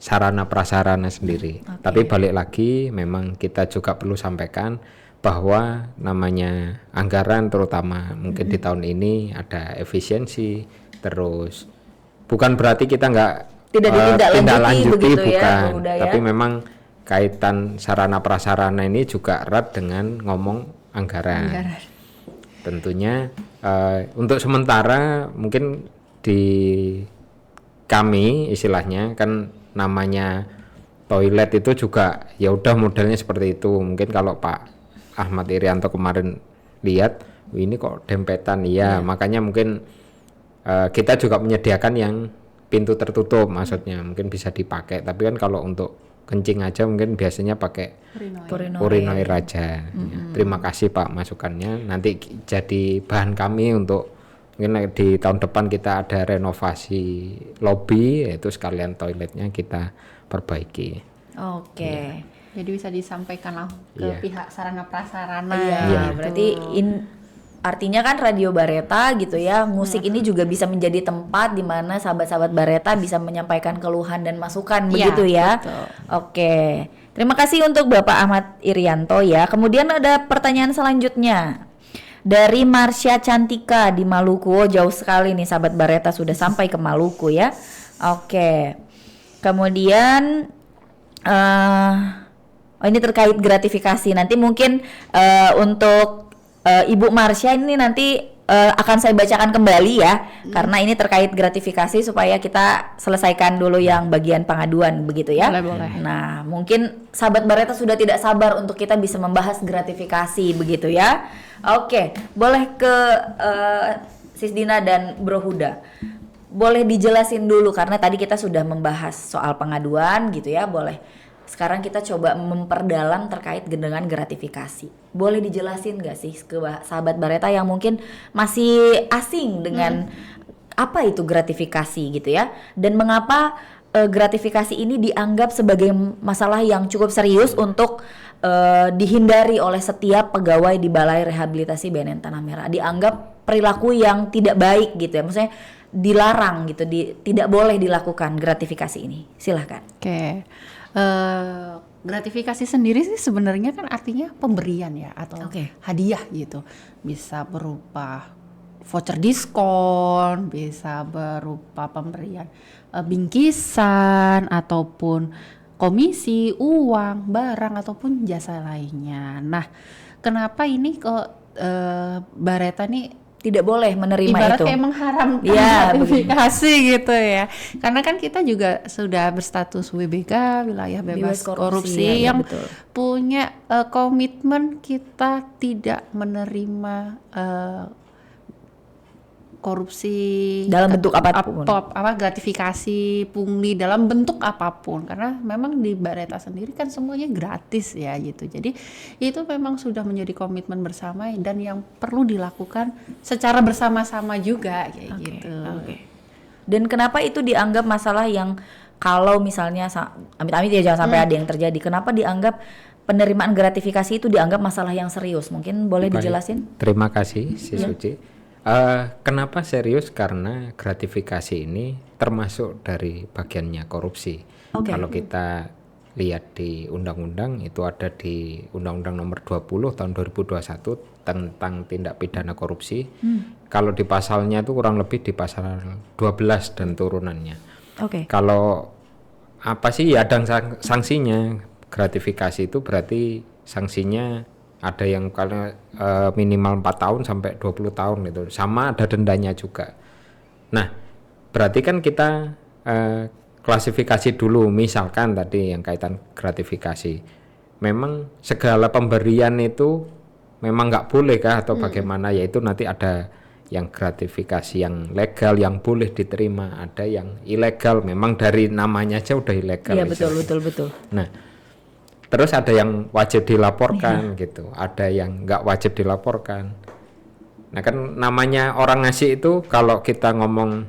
S3: sarana prasarana sendiri. Tapi balik lagi memang kita juga perlu sampaikan bahwa namanya anggaran terutama mungkin di tahun ini ada efisiensi, terus bukan berarti kita nggak
S2: tidak
S3: ditindaklanjuti
S2: begitu
S3: bukan,
S2: ya,
S3: tapi memang kaitan sarana prasarana ini juga erat dengan ngomong anggaran. Tentunya untuk sementara mungkin di kami istilahnya kan namanya toilet itu juga ya udah modelnya seperti itu. Mungkin kalau Pak Ahmad Irianto kemarin lihat ini kok dempetan makanya mungkin kita juga menyediakan yang pintu tertutup, maksudnya mungkin bisa dipakai. Tapi kan kalau untuk kencing aja mungkin biasanya pakai urinoir aja. Terima kasih Pak masukannya, nanti jadi bahan kami untuk mungkin di tahun depan kita ada renovasi lobi, yaitu sekalian toiletnya kita perbaiki.
S2: Oke.
S4: Jadi bisa disampaikan ke pihak sarana prasarana.
S2: Berarti artinya kan Radio Bareta gitu ya, musik ini juga bisa menjadi tempat di mana sahabat-sahabat Bareta bisa menyampaikan keluhan dan masukan begitu ya.
S4: Betul.
S2: Oke. Terima kasih untuk Bapak Ahmad Irianto ya. Kemudian ada pertanyaan selanjutnya dari Marsha Cantika di Maluku. Oh, jauh sekali nih sahabat Bareta sudah sampai ke Maluku ya. Oke. Kemudian ini terkait gratifikasi. Nanti mungkin untuk Ibu Marsha ini nanti akan saya bacakan kembali ya, karena ini terkait gratifikasi supaya kita selesaikan dulu yang bagian pengaduan begitu ya.
S4: Boleh.
S2: Nah, mungkin sahabat Bareta sudah tidak sabar untuk kita bisa membahas gratifikasi begitu ya. Oke, boleh ke Sis Dina dan Bro Huda. Boleh dijelasin dulu karena tadi kita sudah membahas soal pengaduan gitu ya, boleh. Sekarang kita coba memperdalam terkait dengan gratifikasi. Boleh dijelasin gak sih ke sahabat Bareta yang mungkin masih asing dengan apa itu gratifikasi gitu ya? Dan mengapa gratifikasi ini dianggap sebagai masalah yang cukup serius untuk dihindari oleh setiap pegawai di Balai Rehabilitasi BNN Tanah Merah? Dianggap perilaku yang tidak baik gitu ya, maksudnya dilarang gitu, tidak boleh dilakukan gratifikasi ini. Silahkan.
S4: Oke. Gratifikasi sendiri sih sebenarnya kan artinya pemberian ya, atau hadiah gitu. Bisa berupa voucher diskon, bisa berupa pemberian bingkisan ataupun komisi, uang, barang ataupun jasa lainnya. Nah, kenapa ini kok Bareta nih
S2: tidak boleh menerima
S4: ibarat
S2: itu?
S4: Kayak mengharamkan gratifikasi gitu ya. Karena kan kita juga sudah berstatus WBK, wilayah bebas korupsi yang
S2: betul.
S4: Punya komitmen kita tidak menerima korupsi
S2: dalam bentuk apapun.
S4: Gratifikasi, pungli dalam bentuk apapun, karena memang di Bareta sendiri kan semuanya gratis ya gitu. Jadi itu memang sudah menjadi komitmen bersama dan yang perlu dilakukan secara bersama-sama juga kayak gitu.
S2: Dan kenapa itu dianggap masalah yang kalau misalnya amit-amit ya jangan sampai ada yang terjadi, kenapa dianggap penerimaan gratifikasi itu dianggap masalah yang serius? Mungkin boleh
S3: Baik.
S2: dijelasin?
S3: Terima kasih Si Suci. Kenapa serius? Karena gratifikasi ini termasuk dari bagiannya korupsi.
S2: Oke.
S3: Kalau kita lihat di undang-undang, itu ada di Undang-Undang Nomor 20 tahun 2021 tentang tindak pidana korupsi. Kalau di pasalnya itu kurang lebih di pasal 12 dan turunannya.
S2: Oke.
S3: Kalau apa sih, ya ada sanksinya. Gratifikasi itu berarti sanksinya ada yang kalau minimal 4 tahun sampai 20 tahun gitu. Sama ada dendanya juga. Nah, berarti kan kita klasifikasi dulu, misalkan tadi yang kaitan gratifikasi. Memang segala pemberian itu memang nggak boleh kah atau bagaimana? Yaitu nanti ada yang gratifikasi yang legal yang boleh diterima, ada yang ilegal. Memang dari namanya aja udah ilegal.
S2: Iya, betul.
S3: Nah, terus ada yang wajib dilaporkan gitu, ada yang nggak wajib dilaporkan. Nah kan namanya orang ngasih itu, kalau kita ngomong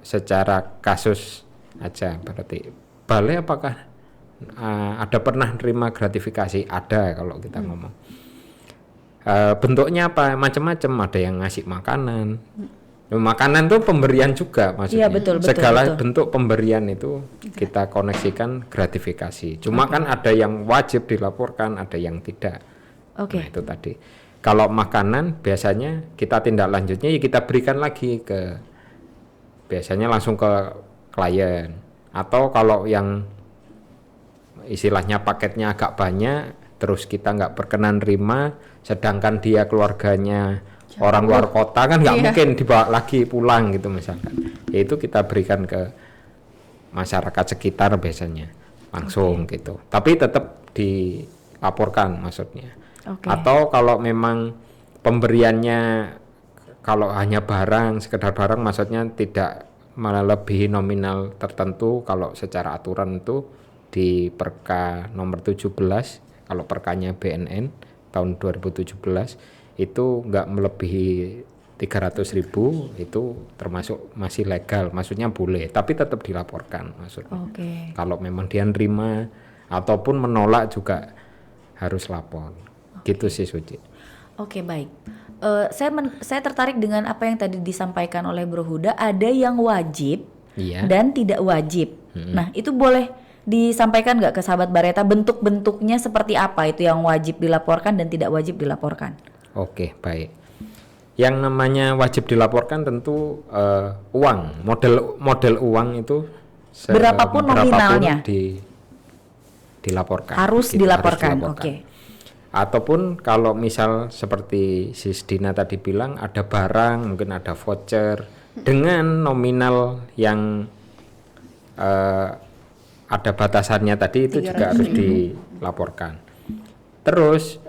S3: secara kasus aja, berarti Balai apakah ada pernah terima gratifikasi? Ada kalau kita ngomong. Bentuknya apa? Macam-macam. Ada yang ngasih makanan. Makanan tuh pemberian juga maksudnya.
S2: Iya, betul.
S3: Segala bentuk pemberian itu kita koneksikan gratifikasi. Cuma kan ada yang wajib dilaporkan, ada yang tidak.
S2: Oke.
S3: Nah, itu tadi. Kalau makanan biasanya kita tindak lanjutnya ya kita berikan lagi ke, biasanya langsung ke klien. Atau kalau yang istilahnya paketnya agak banyak, terus kita nggak berkenan terima, sedangkan dia keluarganya orang luar kota, kan nggak mungkin dibawa lagi pulang gitu misalkan. Yaitu kita berikan ke masyarakat sekitar biasanya langsung gitu. Tapi tetap dilaporkan maksudnya. Atau kalau memang pemberiannya kalau hanya barang, sekedar barang, maksudnya tidak melebihi nominal tertentu. Kalau secara aturan itu di Perka nomor 17, kalau perkanya BNN tahun 2017 itu nggak melebihi 300.000, itu termasuk masih legal, maksudnya boleh, tapi tetap dilaporkan maksudnya. Kalau memang dia nerima ataupun menolak juga harus lapor. Gitu sih Suci.
S2: Oke, baik. Saya tertarik dengan apa yang tadi disampaikan oleh Bro Huda, ada yang wajib dan tidak wajib. Nah, itu boleh disampaikan nggak ke sahabat Bareta, bentuk-bentuknya seperti apa itu yang wajib dilaporkan dan tidak wajib dilaporkan? Oke,
S3: baik. Yang namanya wajib dilaporkan tentu uang, model uang itu
S2: berapapun nominalnya
S3: dilaporkan.
S2: Harus dilaporkan. Oke.
S3: Ataupun kalau misal seperti Sis Dina tadi bilang, ada barang, mungkin ada voucher dengan nominal yang ada batasannya tadi, itu juga harus dilaporkan. Terus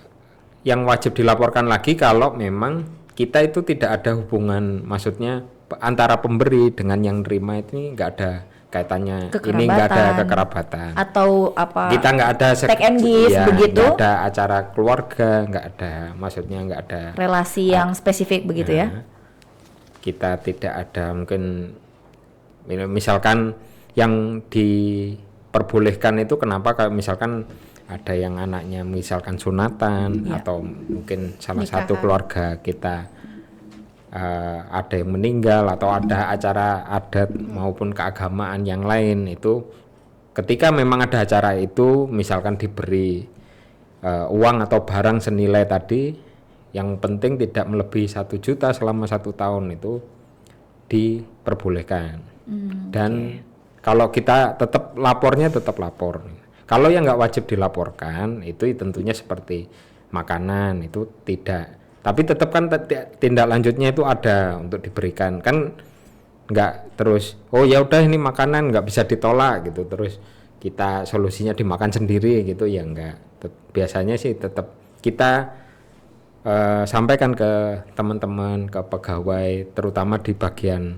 S3: yang wajib dilaporkan lagi kalau memang kita itu tidak ada hubungan, maksudnya antara pemberi dengan yang nerima ini nggak ada kaitannya, ini nggak ada kekerabatan
S2: atau apa,
S3: kita nggak ada
S2: take and give begitu,
S3: nggak ada acara keluarga, nggak ada, maksudnya nggak ada
S2: relasi yang spesifik begitu ya.
S3: Kita tidak ada, mungkin misalkan yang diperbolehkan itu kenapa, kalau misalkan ada yang anaknya misalkan sunatan atau mungkin salah satu keluarga kita ada yang meninggal atau ada acara adat maupun keagamaan yang lain, itu ketika memang ada acara itu misalkan diberi uang atau barang senilai tadi, yang penting tidak melebihi 1 juta selama 1 tahun, itu diperbolehkan. Dan kalau kita tetap lapornya tetap lapor. Kalau yang nggak wajib dilaporkan itu tentunya seperti makanan itu tidak. Tapi tetap kan tindak lanjutnya itu ada untuk diberikan, kan nggak terus oh ya udah ini makanan nggak bisa ditolak gitu, terus kita solusinya dimakan sendiri gitu ya, enggak. Biasanya sih tetap kita sampaikan ke teman-teman, ke pegawai, terutama di bagian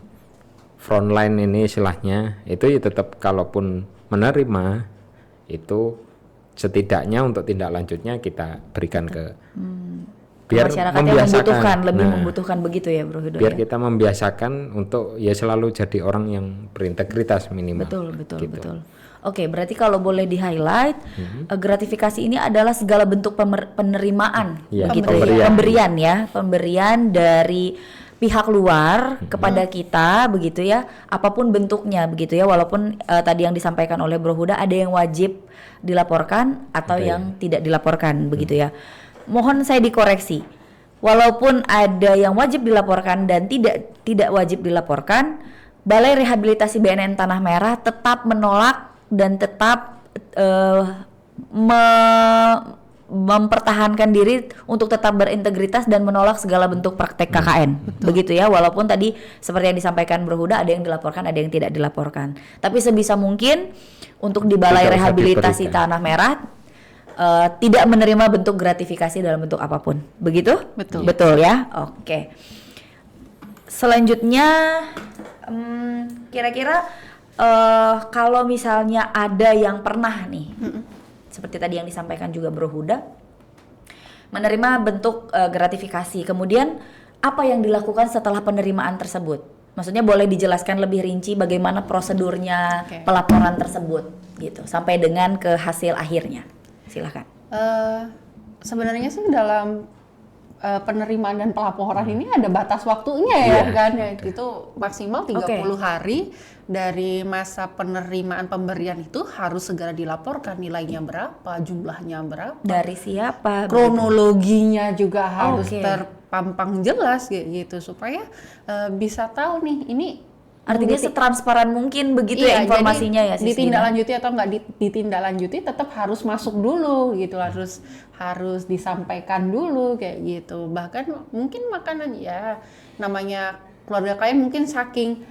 S3: frontline ini istilahnya, itu ya tetap kalaupun menerima itu setidaknya untuk tindak lanjutnya kita berikan ke biar
S2: masyarakat yang membutuhkan, lebih membutuhkan begitu ya Bro Huda.
S3: Biar kita membiasakan untuk ya selalu jadi orang yang berintegritas minimal.
S2: Betul. Oke, berarti kalau boleh di-highlight, gratifikasi ini adalah segala bentuk penerimaan,
S3: Iya,
S2: begitu ya, pemberian dari pihak luar kepada kita, begitu ya, apapun bentuknya, begitu ya, walaupun tadi yang disampaikan oleh Bro Huda ada yang wajib dilaporkan atau
S3: Ada
S2: yang tidak dilaporkan, begitu ya. Mohon saya dikoreksi, walaupun ada yang wajib dilaporkan dan tidak wajib dilaporkan, Balai Rehabilitasi BNN Tanah Merah tetap menolak dan tetap mempertahankan diri untuk tetap berintegritas dan menolak segala bentuk praktek KKN. Begitu ya, walaupun tadi seperti yang disampaikan Bro Huda ada yang dilaporkan, ada yang tidak dilaporkan. Tapi sebisa mungkin untuk di Balai
S3: Tidak usah
S2: Rehabilitasi
S3: diberikan.
S2: Tanah Merah tidak menerima bentuk gratifikasi dalam bentuk apapun. Begitu?
S4: Betul.
S2: Betul ya? Oke. Selanjutnya kira-kira kalau misalnya ada yang pernah nih, seperti tadi yang disampaikan juga Bro Huda, menerima bentuk gratifikasi, kemudian apa yang dilakukan setelah penerimaan tersebut? Maksudnya boleh dijelaskan lebih rinci bagaimana prosedurnya
S4: Oke.
S2: pelaporan tersebut, gitu, sampai dengan ke hasil akhirnya. Silakan.
S4: Sebenarnya sih dalam penerimaan dan pelaporan ini ada batas waktunya ya kan, ya, itu maksimal 30 hari dari masa penerimaan pemberian itu harus segera dilaporkan nilainya berapa, jumlahnya berapa,
S2: Dari siapa?
S4: kronologinya juga harus
S2: Oke.
S4: terpampang jelas gitu supaya bisa tahu nih ini
S2: Artinya setransparan mungkin begitu ya
S4: Iya,
S2: informasinya
S4: jadi
S2: ya Sis Dina?
S4: ditindaklanjuti atau nggak ditindaklanjuti tetap harus masuk dulu gitu, harus disampaikan dulu kayak gitu. Bahkan mungkin makanan ya namanya keluarga klien mungkin saking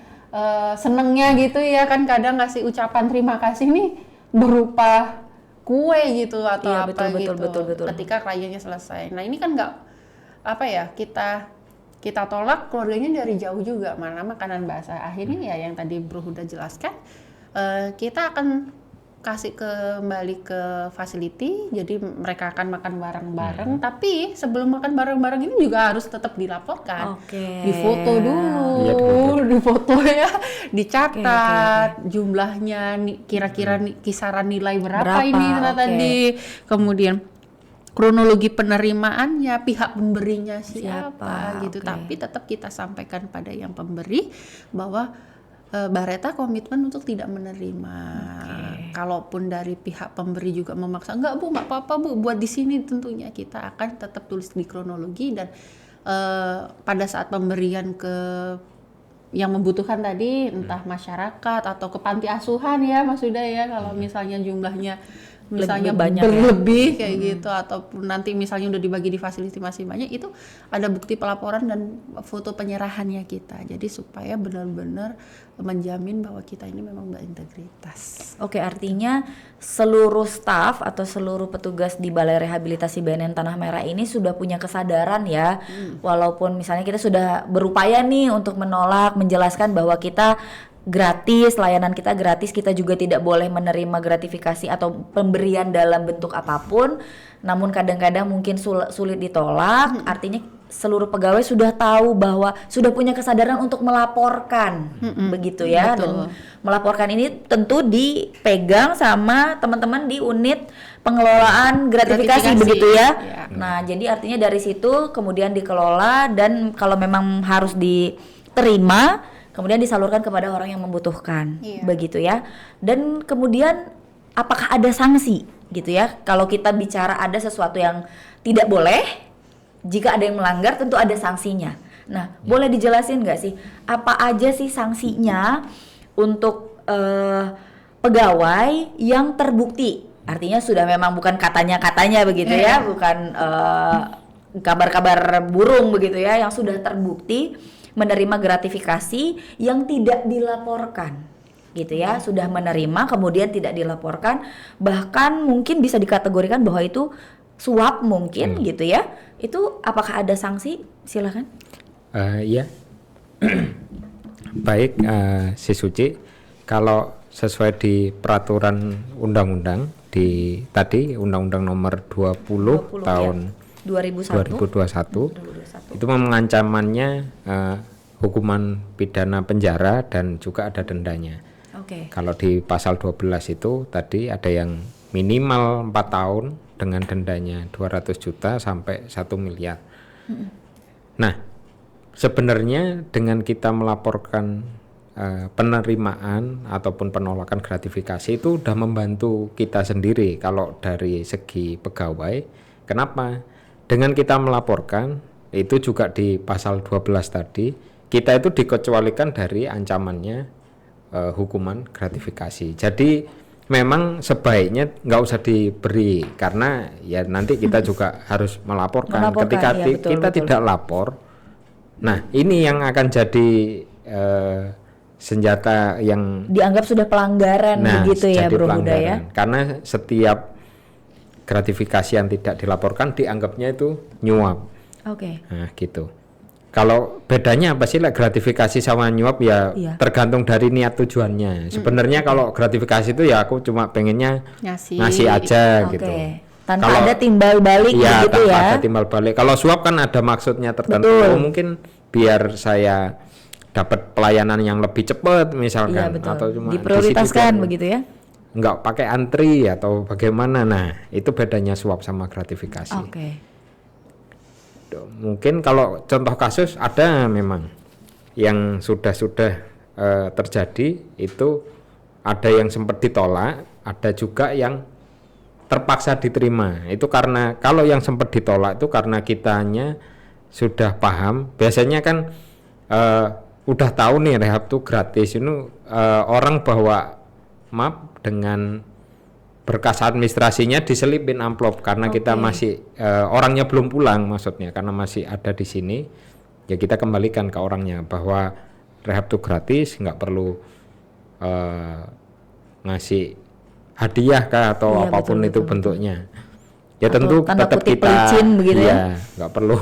S4: senengnya gitu ya kan, kadang ngasih ucapan terima kasih nih berupa kue gitu atau
S2: Iya,
S4: apa
S2: betul,
S4: gitu
S2: betul.
S4: ketika kliennya selesai. Nah ini kan nggak apa ya, kita tolak keluarganya dari jauh juga, mana makanan basah. Akhirnya ya yang tadi Bro Huda jelaskan, kita akan kasih kembali ke facility, jadi mereka akan makan bareng-bareng. Tapi sebelum makan bareng-bareng ini juga harus tetap dilaporkan,
S2: Oke.
S4: difoto dulu,
S3: Iya, difoto.
S4: difoto ya, dicatat
S2: Oke.
S4: jumlahnya, kira-kira kisaran nilai berapa
S2: Berapa,
S4: ini ternyata
S2: oke.
S4: tadi, kemudian kronologi penerimaannya, pihak pemberinya
S2: Siapa,
S4: siapa gitu.
S2: oke.
S4: Tapi tetap kita sampaikan pada yang pemberi bahwa Bareta komitmen untuk tidak menerima. Kalaupun dari pihak pemberi juga memaksa, enggak Bu, nggak apa-apa Bu, buat di sini, tentunya kita akan tetap tulis di kronologi. Dan pada saat pemberian ke yang membutuhkan tadi, entah masyarakat atau ke panti asuhan ya Mas Huda ya, kalau misalnya jumlahnya misalnya
S2: Lebih banyak
S4: berlebih kayak gitu, ataupun nanti misalnya udah dibagi di fasilitas masih banyak, itu ada bukti pelaporan dan foto penyerahannya kita, jadi supaya benar-benar menjamin bahwa kita ini memang berintegritas.
S2: Oke, artinya seluruh staf atau seluruh petugas di Balai Rehabilitasi BNN Tanah Merah ini sudah punya kesadaran ya, walaupun misalnya kita sudah berupaya nih untuk menolak, menjelaskan bahwa kita gratis, layanan kita gratis, kita juga tidak boleh menerima gratifikasi atau pemberian dalam bentuk apapun, namun kadang-kadang mungkin sulit ditolak. Artinya seluruh pegawai sudah tahu bahwa sudah punya kesadaran untuk melaporkan, begitu ya.
S4: Betul.
S2: Dan melaporkan ini tentu dipegang sama teman-teman di unit pengelolaan gratifikasi, begitu ya.
S4: Ya.
S2: Nah, jadi artinya dari situ kemudian dikelola, dan kalau memang harus diterima kemudian disalurkan kepada orang yang membutuhkan,
S4: Iya.
S2: begitu ya. Dan kemudian apakah ada sanksi gitu ya? Kalau kita bicara ada sesuatu yang tidak boleh, jika ada yang melanggar tentu ada sanksinya. Nah, boleh dijelasin nggak sih apa aja sih sanksinya untuk pegawai yang terbukti? Artinya sudah memang bukan katanya-katanya begitu ya, bukan kabar-kabar burung begitu ya, yang sudah terbukti menerima gratifikasi yang tidak dilaporkan gitu ya, sudah menerima kemudian tidak dilaporkan, bahkan mungkin bisa dikategorikan bahwa itu suap mungkin gitu ya. Itu apakah ada sanksi? Silakan.
S3: Iya. Baik, Si Suci, kalau sesuai di peraturan undang-undang di tadi Undang-Undang Nomor 20 tahun
S2: ya. 2021
S3: itu mengancamannya hukuman pidana penjara dan juga ada dendanya.
S2: Oke.
S3: Kalau di pasal 12 itu tadi ada yang minimal 4 tahun dengan dendanya 200 juta sampai 1 miliar. Nah, sebenarnya dengan kita melaporkan penerimaan ataupun penolakan gratifikasi itu udah membantu kita sendiri kalau dari segi pegawai. Kenapa? Dengan kita melaporkan, itu juga di pasal 12 tadi, kita itu dikecualikan dari ancamannya hukuman gratifikasi. Jadi memang sebaiknya nggak usah diberi, karena ya nanti kita juga harus melaporkan. Ketika
S2: ya, betul,
S3: kita
S2: betul.
S3: tidak lapor, nah ini yang akan jadi senjata yang
S2: Dianggap sudah pelanggaran begitu ya,
S3: jadi
S2: Bro Huda ya.
S3: pelanggaran. Karena setiap gratifikasi yang tidak dilaporkan dianggapnya itu nyuap.
S2: Oke.
S3: Nah, gitu. Kalau bedanya apa sih lah gratifikasi sama nyuap ya
S2: Iya.
S3: tergantung dari niat tujuannya. Sebenarnya kalau gratifikasi itu ya aku cuma pengennya ngasih aja
S2: Oke.
S3: gitu.
S2: Tanpa
S3: Kalau-
S2: ada timbal balik
S3: Iya,
S2: gitu
S3: tanpa
S2: ya.
S3: ada timbal balik. Kalau suap kan ada maksudnya tertentu.
S2: Betul.
S3: Oh, mungkin biar saya dapat pelayanan yang lebih cepat misalkan,
S2: Iya, betul.
S3: atau cuma
S2: Diprioritaskan
S3: di situ
S2: begitu ya.
S3: nggak pakai antri atau bagaimana. Nah, itu bedanya suap sama gratifikasi.
S2: Oke.
S3: Mungkin kalau contoh kasus ada memang yang sudah terjadi, itu ada yang sempat ditolak, ada juga yang terpaksa diterima. Itu karena kalau yang sempat ditolak itu karena kitanya sudah paham. Biasanya kan udah tahu nih rehab tuh gratis. Ini orang bawa map dengan berkas administrasinya diselipin amplop karena kita masih orangnya belum pulang, maksudnya karena masih ada di sini, ya kita kembalikan ke orangnya bahwa rehab tuh gratis, nggak perlu ngasih hadiah kah atau
S2: Iya,
S3: apapun
S2: betul,
S3: itu
S2: betul,
S3: bentuknya. Ya
S2: Atau
S3: tentu
S2: tanda
S3: tetap
S2: kutip
S3: kita
S2: pelicin begitu ya?
S3: nggak perlu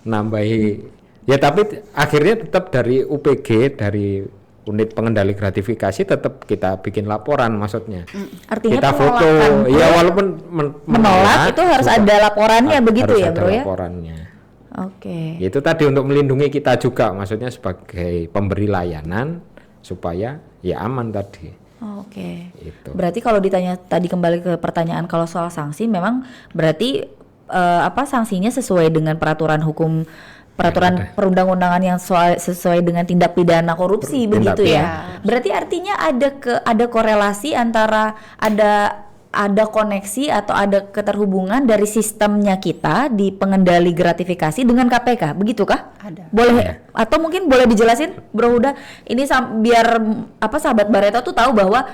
S3: nambahi. Ya tapi akhirnya tetap dari UPG, dari unit pengendali gratifikasi, tetap kita bikin laporan, maksudnya.
S2: Artinya
S3: Kita foto,
S2: penolakan
S3: ya walaupun
S2: menolak itu harus
S3: juga
S2: ada laporannya begitu
S3: harus
S2: ya,
S3: ada
S2: Bro ya.
S3: laporannya.
S2: Oke.
S3: Itu tadi untuk melindungi kita juga, maksudnya sebagai pemberi layanan supaya ya aman tadi.
S2: Oke.
S3: Itu.
S2: Berarti kalau ditanya tadi kembali ke pertanyaan kalau soal sanksi, memang berarti sanksinya sesuai dengan peraturan perundang-undangan yang sesuai dengan tindak pidana korupsi
S3: Tindak
S2: begitu ya.
S4: pidana.
S2: Berarti artinya ada korelasi antara ada koneksi atau ada keterhubungan dari sistemnya kita di pengendali gratifikasi dengan KPK, begitukah?
S4: Ada.
S2: Boleh atau mungkin boleh dijelasin, Bro Huda, ini biar sahabat Bareta tuh tahu bahwa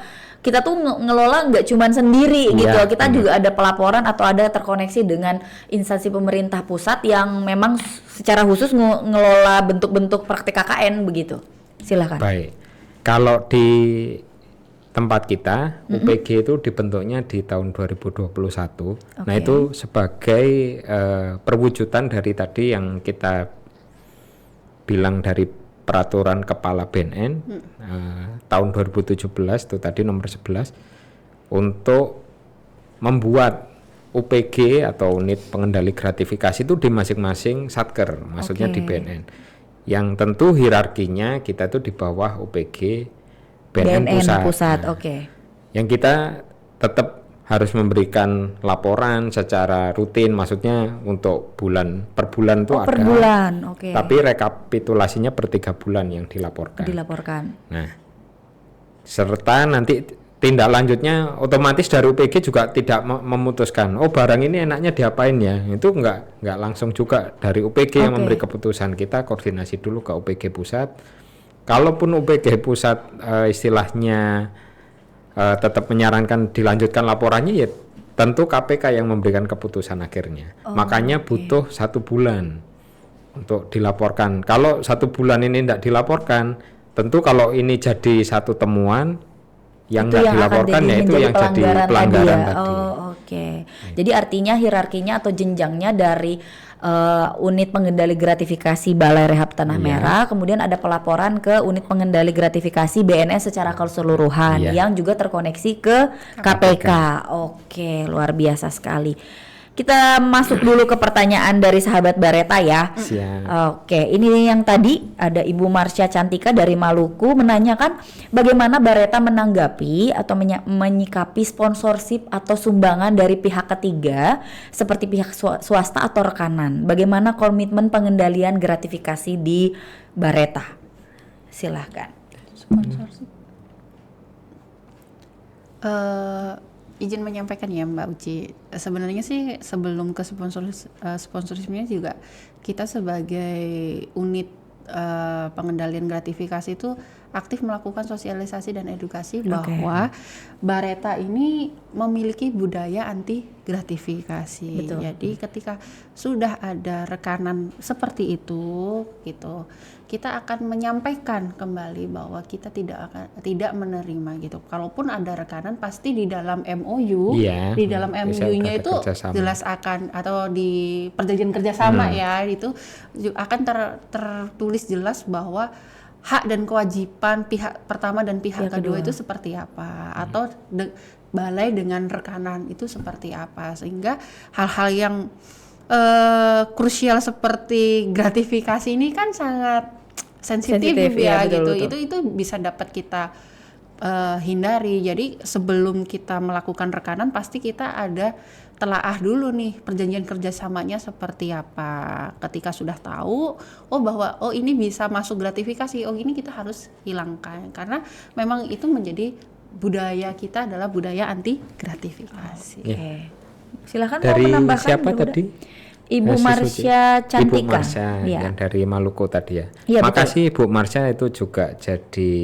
S2: kita tuh ngelola nggak cuman sendiri
S3: Iya,
S2: gitu, kita
S3: benar.
S2: juga ada pelaporan atau ada terkoneksi dengan instansi pemerintah pusat yang memang secara khusus ngelola bentuk-bentuk praktik KKN begitu. Silakan.
S3: Baik. Kalau di tempat kita, UPG itu dibentuknya di tahun 2021. Nah, itu sebagai perwujudan dari tadi yang kita bilang dari peraturan kepala BNN tahun 2017 itu tadi nomor 11, untuk membuat UPG atau unit pengendali gratifikasi itu di masing-masing satker, maksudnya di BNN. Yang tentu hierarkinya kita itu di bawah UPG BNN pusat.
S2: Oke.
S3: Yang kita tetap harus memberikan laporan secara rutin, maksudnya untuk per bulan tuh ada.
S2: Per bulan, oke.
S3: Tapi rekapitulasinya per 3 bulan yang dilaporkan. Nah, serta nanti tindak lanjutnya otomatis dari UPG juga tidak memutuskan, oh barang ini enaknya diapain ya. Itu nggak langsung juga dari UPG yang memberi keputusan. Kita koordinasi dulu ke UPG pusat. Kalaupun UPG pusat istilahnya tetap menyarankan dilanjutkan laporannya, ya tentu KPK yang memberikan keputusan akhirnya. Makanya butuh 1 bulan untuk dilaporkan. Kalau 1 bulan ini tidak dilaporkan, tentu kalau ini jadi satu temuan yang tidak dilaporkan, ya itu yang jadi pelanggaran tadi.
S2: Oke. Jadi artinya hierarkinya atau jenjangnya dari unit pengendali gratifikasi Balai Rehab Tanah Merah, kemudian ada pelaporan ke unit pengendali gratifikasi BNS secara keseluruhan yang juga terkoneksi ke KPK. Oke, luar biasa sekali. Kita masuk dulu ke pertanyaan dari sahabat Bareta ya.
S3: Siap.
S2: Oke, ini yang tadi ada Ibu Marsha Cantika dari Maluku menanyakan bagaimana Bareta menanggapi atau menyikapi sponsorship atau sumbangan dari pihak ketiga seperti pihak swasta atau rekanan. Bagaimana komitmen pengendalian gratifikasi di Bareta? Silahkan.
S4: Sponsorship. Izin menyampaikan ya Mbak Uci, sebenarnya sih sebelum ke sponsorshipnya juga kita sebagai unit pengendalian gratifikasi itu aktif melakukan sosialisasi dan edukasi bahwa Bareta ini memiliki budaya anti gratifikasi.
S2: Betul.
S4: Jadi ketika sudah ada rekanan seperti itu gitu, kita akan menyampaikan kembali bahwa kita tidak menerima gitu. Kalaupun ada rekanan pasti di dalam MOU,
S3: Iya,
S4: di dalam
S3: bisa
S4: MOU-nya
S3: ada
S4: itu
S3: kerjasama.
S4: jelas akan, atau di perjanjian kerjasama ya itu akan tertulis jelas bahwa hak dan kewajiban pihak pertama dan pihak kedua itu seperti apa, atau balai dengan rekanan itu seperti apa, sehingga hal-hal yang krusial seperti gratifikasi ini kan sangat sensitif ya,
S2: betul,
S4: gitu.
S2: betul.
S4: Itu bisa dapat kita hindari. Jadi sebelum kita melakukan rekanan pasti kita ada telaah dulu nih perjanjian kerjasamanya seperti apa. Ketika sudah tahu, bahwa ini bisa masuk gratifikasi, ini kita harus hilangkan, karena memang itu menjadi budaya kita adalah budaya anti gratifikasi.
S2: Oke. Silakan
S3: Dari
S2: mau menambahkan
S3: siapa
S2: Bunda?
S3: tadi?
S2: Ibu
S3: Si
S2: Marsha
S3: Suci.
S2: Cantika.
S3: Ibu Marsha
S2: Iya.
S3: yang dari Maluku tadi ya.
S2: Iya,
S3: Makasih Ibu Marsha, itu juga jadi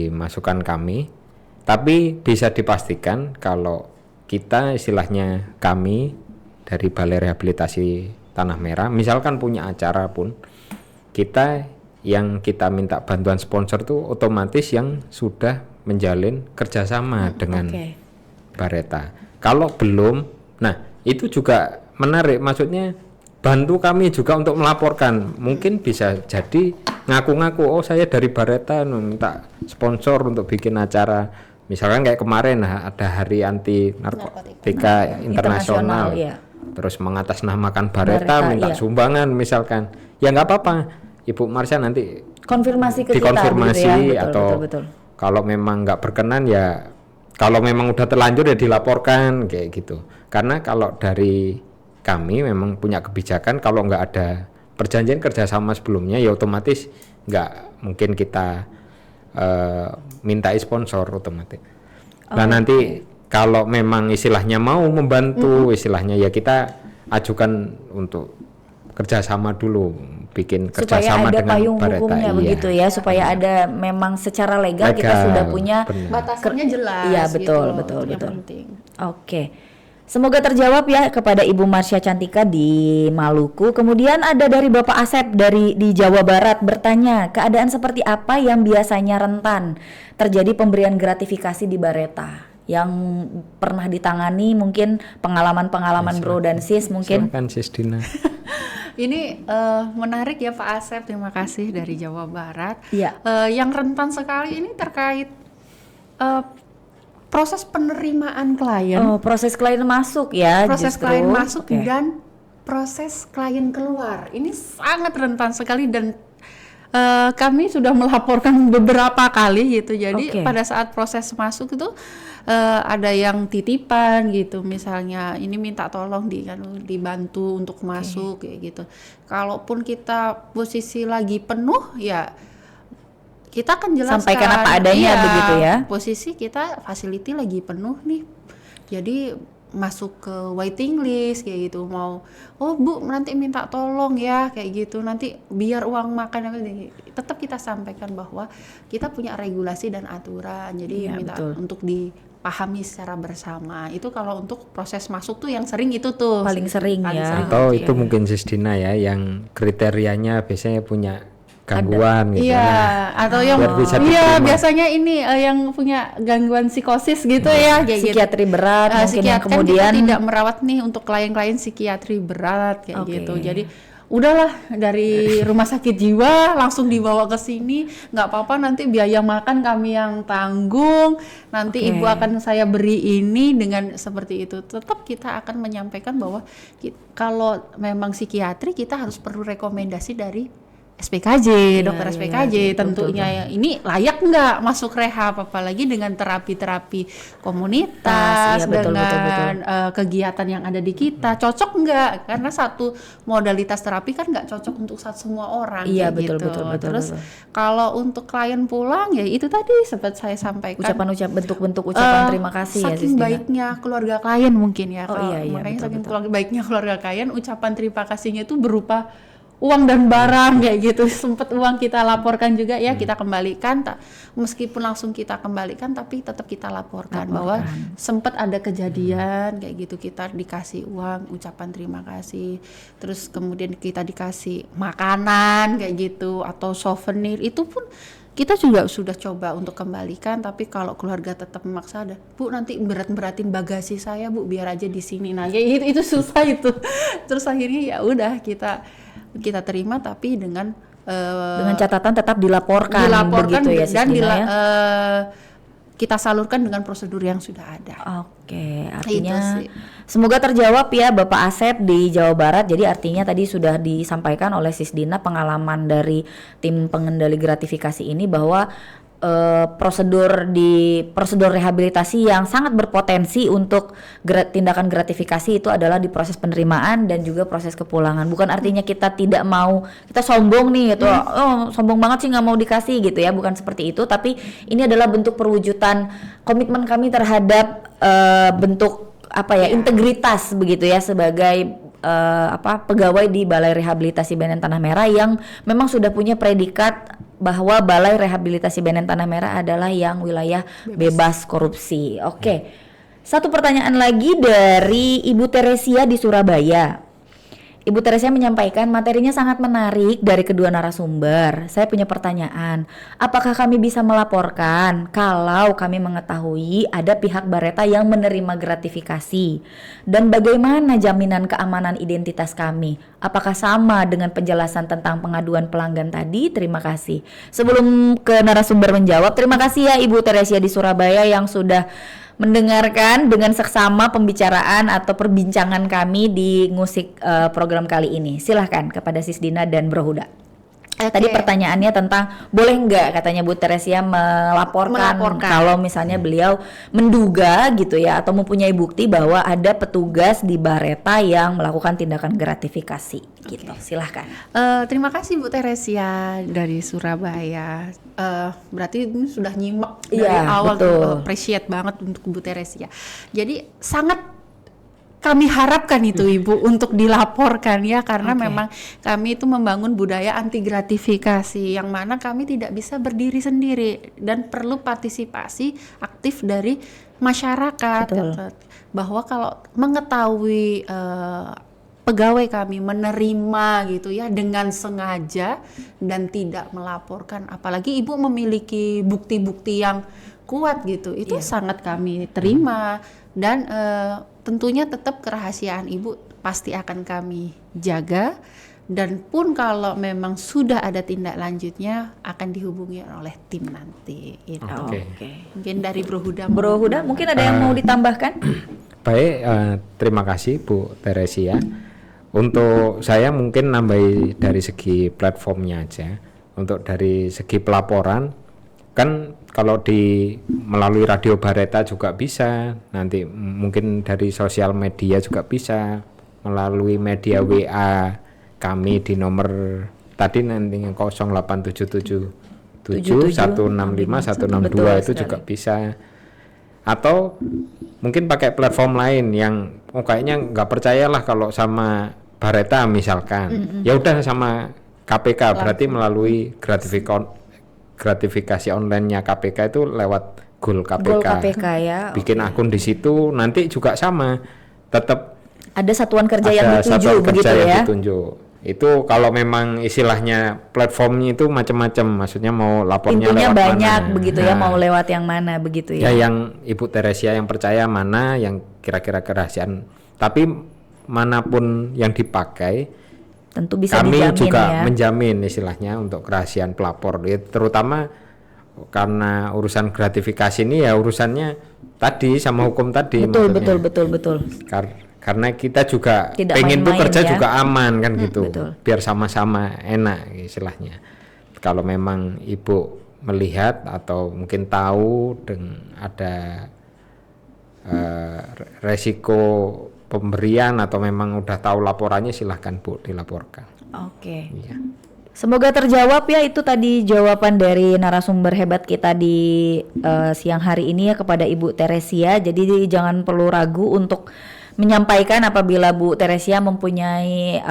S3: masukan kami. Tapi bisa dipastikan kalau kita istilahnya kami dari Balai Rehabilitasi Tanah Merah misalkan punya acara pun, kita yang kita minta bantuan sponsor tuh otomatis yang sudah menjalin kerjasama dengan Bareta. Kalau belum, nah itu juga menarik, maksudnya bantu kami juga untuk melaporkan. Mungkin bisa jadi ngaku-ngaku, saya dari Bareta minta sponsor untuk bikin acara, misalkan kayak kemarin ada Hari Anti Narkotika Internasional,
S2: iya.
S3: terus mengatasnamakan Bareta minta sumbangan misalkan, ya nggak apa-apa, Ibu Marsha nanti
S2: Konfirmasi ke
S3: dikonfirmasi
S2: kita gitu ya.
S3: atau
S2: betul.
S3: kalau memang nggak berkenan ya, kalau memang udah terlanjur ya dilaporkan kayak gitu. Karena kalau dari kami memang punya kebijakan, kalau nggak ada perjanjian kerjasama sebelumnya ya otomatis nggak mungkin kita mintai sponsor otomatis. Nah nanti kalau memang istilahnya mau membantu, istilahnya ya kita ajukan untuk kerjasama dulu, bikin kerjasama
S2: supaya ada
S3: dengan
S2: payung
S3: Bareta,
S2: hukumnya begitu ya, supaya ada memang secara legal kita sudah punya
S4: Batasannya jelas.
S2: Iya, betul,
S4: gitu,
S2: betul.
S4: yang penting.
S2: Oke. Semoga terjawab ya kepada Ibu Marsha Cantika di Maluku. Kemudian ada dari Bapak Asep di Jawa Barat bertanya, keadaan seperti apa yang biasanya rentan terjadi pemberian gratifikasi di Bareta? Yang pernah ditangani, mungkin pengalaman-pengalaman Bro dan Sis mungkin.
S3: Silakan Sis Dina.
S4: Ini menarik ya Pak Asep, terima kasih dari Jawa Barat.
S2: Iya.
S4: Yang rentan sekali ini terkait proses penerimaan klien.
S2: Oh, proses klien masuk ya.
S4: Proses
S2: justru.
S4: klien masuk
S2: Oke.
S4: dan proses klien keluar. Ini sangat rentan sekali dan kami sudah melaporkan beberapa kali gitu. Jadi pada saat proses masuk itu ada yang titipan gitu, misalnya ini minta tolong dibantu untuk masuk kayak gitu. Kalaupun kita posisi lagi penuh ya kita akan jelaskan,
S2: sampaikan apa adanya begitu ya.
S4: Posisi kita facility lagi penuh nih, jadi masuk ke waiting list kayak gitu, mau Bu nanti minta tolong ya kayak gitu, nanti biar uang makan tetap kita sampaikan bahwa kita punya regulasi dan aturan, jadi minta untuk dipahami secara bersama. Itu kalau untuk proses masuk tuh yang sering itu tuh
S2: paling sering ya.
S3: Atau itu mungkin Sis Dina ya, yang kriterianya biasanya punya gangguan gitu.
S4: Iya, atau yang biasanya ini yang punya gangguan psikosis gitu ya, kayak
S2: psikiatri berat mungkin yang
S4: psikiatri
S2: kemudian
S4: kita tidak merawat nih untuk klien-klien psikiatri berat kayak gitu. Jadi udahlah dari rumah sakit jiwa langsung dibawa ke sini, nggak apa-apa, nanti biaya makan kami yang tanggung, nanti
S2: Oke.
S4: ibu akan saya beri ini dengan seperti itu. Tetap kita akan menyampaikan bahwa kalau memang psikiatri kita harus perlu rekomendasi dari SPKJ, dokter
S2: iya,
S4: SPKJ
S2: betul,
S4: tentunya ya. Ini layak nggak masuk rehab, apalagi dengan terapi-terapi komunitas,
S2: Iya, betul,
S4: dengan
S2: betul.
S4: kegiatan yang ada di kita, cocok nggak? Karena satu modalitas terapi kan nggak cocok untuk semua orang.
S2: Iya,
S4: kayak
S2: betul,
S4: gitu.
S2: betul,
S4: Terus
S2: betul.
S4: kalau untuk klien pulang ya itu tadi sempat saya sampaikan.
S2: Bentuk-bentuk ucapan terima kasih ya,
S4: Saking
S2: Sis Dina.
S4: baiknya keluarga klien mungkin ya.
S2: Oh, iya,
S4: Makanya
S2: betul,
S4: saking
S2: betul.
S4: baiknya keluarga klien, ucapan terima kasihnya itu berupa uang dan barang kayak gitu. Sempet uang kita laporkan juga ya, kita kembalikan, meskipun langsung kita kembalikan tapi tetap kita laporkan bahwa sempet ada kejadian kayak gitu, kita dikasih uang ucapan terima kasih, terus kemudian kita dikasih makanan kayak gitu atau souvenir, itu pun kita juga sudah coba untuk kembalikan. Tapi kalau keluarga tetap memaksa, ada Bu nanti berat-beratin bagasi saya Bu, biar aja di sini. Nah ya itu susah itu. Terus akhirnya ya udah kita terima, tapi dengan
S2: catatan tetap dilaporkan begitu ya, Sis
S4: dan
S2: Dina ya.
S4: kita salurkan dengan prosedur yang sudah ada.
S2: Oke, artinya
S4: sih.
S2: semoga terjawab ya Bapak Asep di Jawa Barat. Jadi artinya tadi sudah disampaikan oleh Sis Dina pengalaman dari tim pengendali gratifikasi ini bahwa prosedur rehabilitasi yang sangat berpotensi untuk tindakan gratifikasi itu adalah di proses penerimaan dan juga proses kepulangan. Bukan artinya kita tidak mau, kita sombong nih gitu, sombong banget sih nggak mau dikasih gitu ya, bukan seperti itu. Tapi ini adalah bentuk perwujudan komitmen kami terhadap bentuk integritas begitu ya, sebagai pegawai di Balai Rehabilitasi BNN Tanah Merah yang memang sudah punya predikat bahwa Balai Rehabilitasi BNN Tanah Merah adalah yang wilayah bebas korupsi. Oke. Satu pertanyaan lagi dari Ibu Teresia di Surabaya. Ibu Teresia menyampaikan materinya sangat menarik dari kedua narasumber. Saya punya pertanyaan, apakah kami bisa melaporkan kalau kami mengetahui ada pihak Bareta yang menerima gratifikasi? Dan bagaimana jaminan keamanan identitas kami? Apakah sama dengan penjelasan tentang pengaduan pelanggan tadi? Terima kasih. Sebelum ke narasumber menjawab, terima kasih ya Ibu Teresia di Surabaya yang sudah mendengarkan dengan seksama pembicaraan atau perbincangan kami di ngusik program kali ini. Silahkan kepada Sis Dina dan Bro Huda. Tadi pertanyaannya tentang boleh nggak katanya Bu Teresia melaporkan kalau misalnya beliau menduga gitu ya atau mempunyai bukti bahwa ada petugas di Bareta yang melakukan tindakan gratifikasi gitu. Silahkan.
S4: Terima kasih Bu Teresia dari Surabaya. Berarti ini sudah nyimak dari awal, appreciate banget untuk Bu Teresia. Jadi sangat kami harapkan itu Ibu untuk dilaporkan ya, karena memang kami itu membangun budaya anti gratifikasi yang mana kami tidak bisa berdiri sendiri dan perlu partisipasi aktif dari masyarakat. Bahwa kalau mengetahui pegawai kami menerima gitu ya dengan sengaja dan tidak melaporkan, apalagi Ibu memiliki bukti-bukti yang kuat gitu, itu sangat kami terima. Dan tentunya tetap kerahasiaan Ibu pasti akan kami jaga, dan pun kalau memang sudah ada tindak lanjutnya akan dihubungi oleh tim nanti. Mungkin dari Bro Huda.
S2: Bro Huda mungkin ada yang mau ditambahkan?
S3: Baik, terima kasih Bu Teresia. Untuk saya mungkin nambahi dari segi platformnya aja. Untuk dari segi pelaporan, kan kalau melalui Radio Bareta juga bisa, nanti mungkin dari sosial media juga bisa, melalui media WA kami di nomor tadi nanti 0877 165 162 itu juga bisa. Atau mungkin pakai platform lain yang kayaknya nggak percayalah kalau sama Bareta misalkan, ya udah sama KPK, berarti melalui gratifikasi online-nya KPK itu lewat Goal KPK
S2: ya.
S3: Bikin akun di situ, nanti juga sama, tetap
S2: ada satuan kerja
S3: ada
S2: yang ditunjuk
S3: satuan
S2: begitu
S3: kerja yang
S2: ya.
S3: ditunjuk. Itu kalau memang istilahnya platformnya itu macam-macam, maksudnya mau lapornya
S2: intinya
S3: lewat
S2: banyak
S3: mana.
S2: begitu ya, mau lewat yang mana begitu ya.
S3: Ya yang Ibu Teresia yang percaya mana yang kira-kira kerahasiaan. Tapi manapun yang dipakai
S2: tentu bisa
S3: kami
S2: dijamin
S3: juga
S2: ya.
S3: menjamin istilahnya untuk kerahasiaan pelapor, ya, terutama karena urusan gratifikasi ini ya urusannya tadi sama hukum tadi.
S2: Betul,
S3: maksudnya.
S2: betul.
S3: Karena kita juga
S2: Tidak
S3: pengen tuh
S2: main-main
S3: kerja
S2: ya.
S3: juga aman kan gitu,
S2: betul.
S3: biar sama-sama enak istilahnya. Kalau memang ibu melihat atau mungkin tahu ada resiko pemberian atau memang udah tahu laporannya, silahkan Bu dilaporkan.
S2: Oke.
S3: Iya.
S2: Semoga terjawab ya, itu tadi jawaban dari narasumber hebat kita di siang hari ini ya kepada Ibu Teresia. Jadi jangan perlu ragu untuk menyampaikan apabila Bu Teresia mempunyai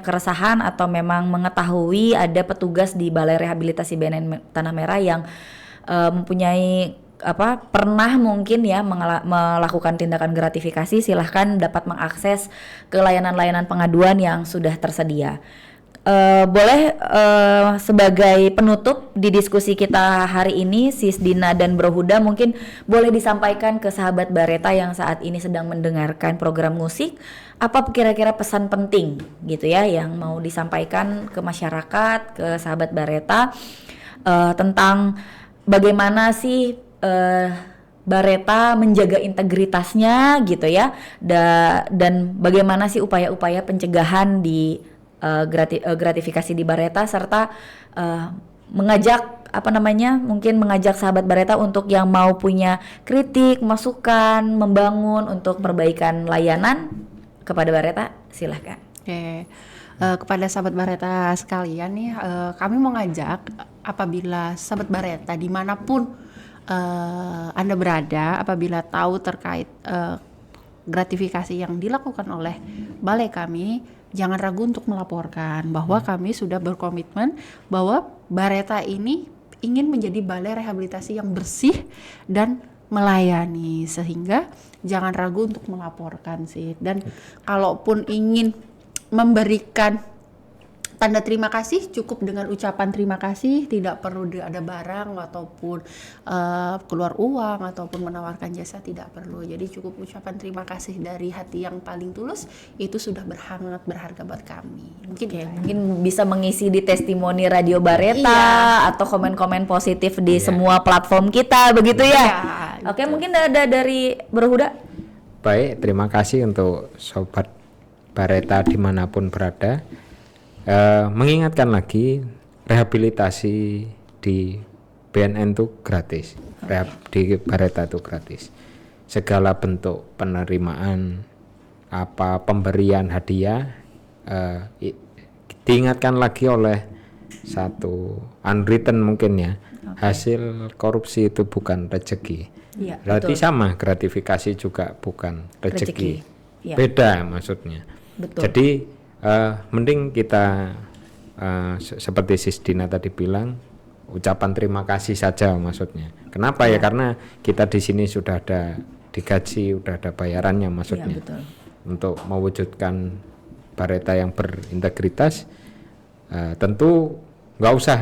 S2: keresahan atau memang mengetahui ada petugas di Balai Rehabilitasi BNN Tanah Merah yang mempunyai pernah mungkin ya melakukan tindakan gratifikasi. Silahkan dapat mengakses ke layanan-layanan pengaduan yang sudah tersedia. Boleh sebagai penutup di diskusi kita hari ini, Sis Dina dan Bro Huda, mungkin boleh disampaikan ke sahabat Bareta yang saat ini sedang mendengarkan program musik, apa kira-kira pesan penting gitu ya yang mau disampaikan ke masyarakat, ke sahabat Bareta tentang bagaimana sih Bareta menjaga integritasnya gitu ya, dan bagaimana sih upaya-upaya pencegahan di gratifikasi di Bareta, serta mengajak mungkin mengajak sahabat Bareta untuk yang mau punya kritik, masukan, membangun untuk perbaikan layanan kepada Bareta, silahkan.
S4: Oke. Kepada sahabat Bareta sekalian nih, kami mau ngajak apabila sahabat Bareta dimanapun Anda berada, apabila tahu terkait gratifikasi yang dilakukan oleh balai kami, jangan ragu untuk melaporkan bahwa kami sudah berkomitmen bahwa Bareta ini ingin menjadi balai rehabilitasi yang bersih dan melayani, sehingga jangan ragu untuk melaporkan sih. Dan kalaupun ingin memberikan tanda terima kasih, cukup dengan ucapan terima kasih, tidak perlu ada barang ataupun keluar uang ataupun menawarkan jasa, tidak perlu. Jadi cukup ucapan terima kasih dari hati yang paling tulus, itu sudah sangat berharga buat kami.
S2: Mungkin bisa mengisi di testimoni Radio Bareta atau komen-komen positif di semua platform kita, begitu ya. Oke, mungkin ada dari Bro Huda.
S3: Baik, terima kasih untuk sobat Bareta dimanapun berada. Mengingatkan lagi, rehabilitasi di BNN itu gratis, di Bareta itu gratis. Segala bentuk penerimaan, pemberian hadiah, diingatkan lagi oleh satu unwritten mungkin ya, hasil korupsi itu bukan rezeki.
S2: Ya,
S3: berarti
S2: betul.
S3: sama, gratifikasi juga bukan rezeki.
S2: Ya.
S3: Beda maksudnya.
S2: Betul.
S3: Jadi mending kita seperti Sis Dina tadi bilang, ucapan terima kasih saja maksudnya. Kenapa ya? Karena kita di sini sudah ada digaji, sudah ada bayarannya maksudnya.
S2: Betul.
S3: Untuk mewujudkan Bareta yang berintegritas, tentu nggak usah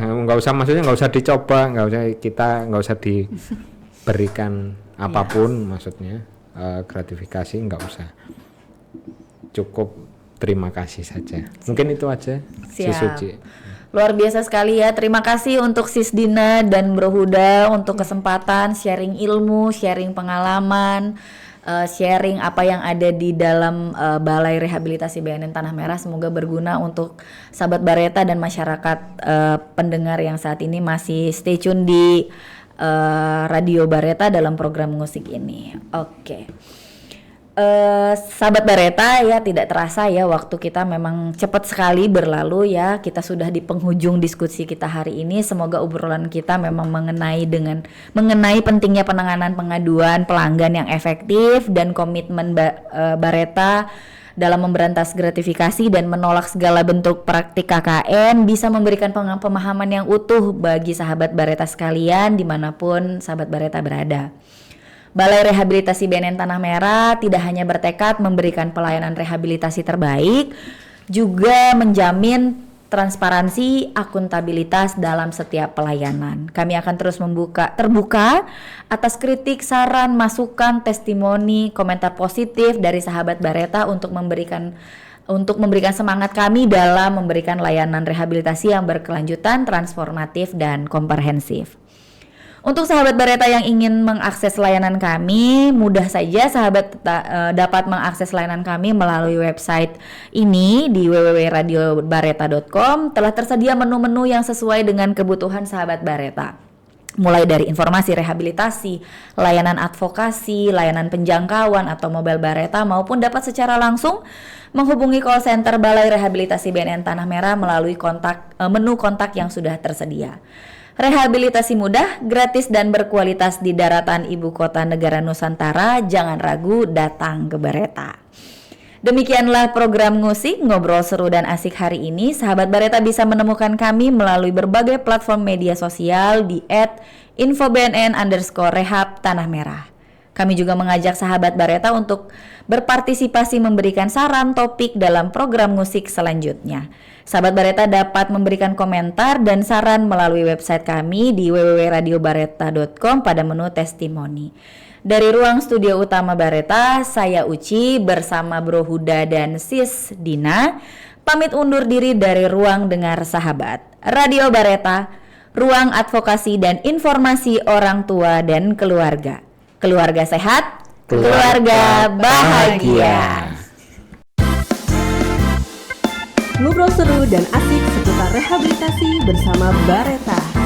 S3: maksudnya nggak usah dicoba, nggak usah diberikan apapun maksudnya, gratifikasi nggak usah, cukup terima kasih saja. Mungkin itu aja.
S2: Siap.
S3: Suci.
S2: Luar biasa sekali ya. Terima kasih untuk Sis Dina dan Bro Huda untuk kesempatan sharing ilmu, sharing pengalaman, sharing apa yang ada di dalam Balai Rehabilitasi BNN Tanah Merah. Semoga berguna untuk sahabat Bareta dan masyarakat pendengar yang saat ini masih stay tune di Radio Bareta dalam program musik ini. Oke. Sahabat Bareta ya, tidak terasa ya waktu kita memang cepat sekali berlalu ya. Kita sudah di penghujung diskusi kita hari ini. Semoga obrolan kita memang mengenai pentingnya penanganan pengaduan pelanggan yang efektif dan komitmen Bareta dalam memberantas gratifikasi dan menolak segala bentuk praktik KKN bisa memberikan pemahaman yang utuh bagi sahabat Bareta sekalian dimanapun sahabat Bareta berada. Balai Rehabilitasi BNN Tanah Merah tidak hanya bertekad memberikan pelayanan rehabilitasi terbaik, juga menjamin transparansi, akuntabilitas dalam setiap pelayanan. Kami akan terus terbuka atas kritik, saran, masukan, testimoni, komentar positif dari sahabat Bareta untuk memberikan untuk memberikan semangat kami dalam memberikan layanan rehabilitasi yang berkelanjutan, transformatif, dan komprehensif. Untuk sahabat Bareta yang ingin mengakses layanan kami, mudah saja sahabat dapat mengakses layanan kami melalui website ini di www.radiobareta.com. Telah tersedia menu-menu yang sesuai dengan kebutuhan sahabat Bareta. Mulai dari informasi rehabilitasi, layanan advokasi, layanan penjangkauan atau mobile Bareta, maupun dapat secara langsung menghubungi call center Balai Rehabilitasi BNN Tanah Merah melalui menu kontak yang sudah tersedia. Rehabilitasi mudah, gratis, dan berkualitas di daratan ibu kota negara Nusantara. Jangan ragu, datang ke Bareta. Demikianlah program Ngusik, ngobrol seru dan asik hari ini. Sahabat Bareta bisa menemukan kami melalui berbagai platform media sosial di @infobnn_rehab Tanah Merah. Kami juga mengajak sahabat Bareta untuk berpartisipasi memberikan saran topik dalam program Ngusik selanjutnya. Sahabat Bareta dapat memberikan komentar dan saran melalui website kami di www.radiobareta.com pada menu testimoni. Dari ruang studio utama Bareta, saya Uci bersama Bro Huda dan Sis Dina pamit undur diri dari ruang dengar sahabat. Radio Bareta, ruang advokasi dan informasi orang tua dan keluarga. Keluarga sehat, keluarga bahagia.
S1: Ngobrol seru dan asik seputar rehabilitasi bersama Bareta.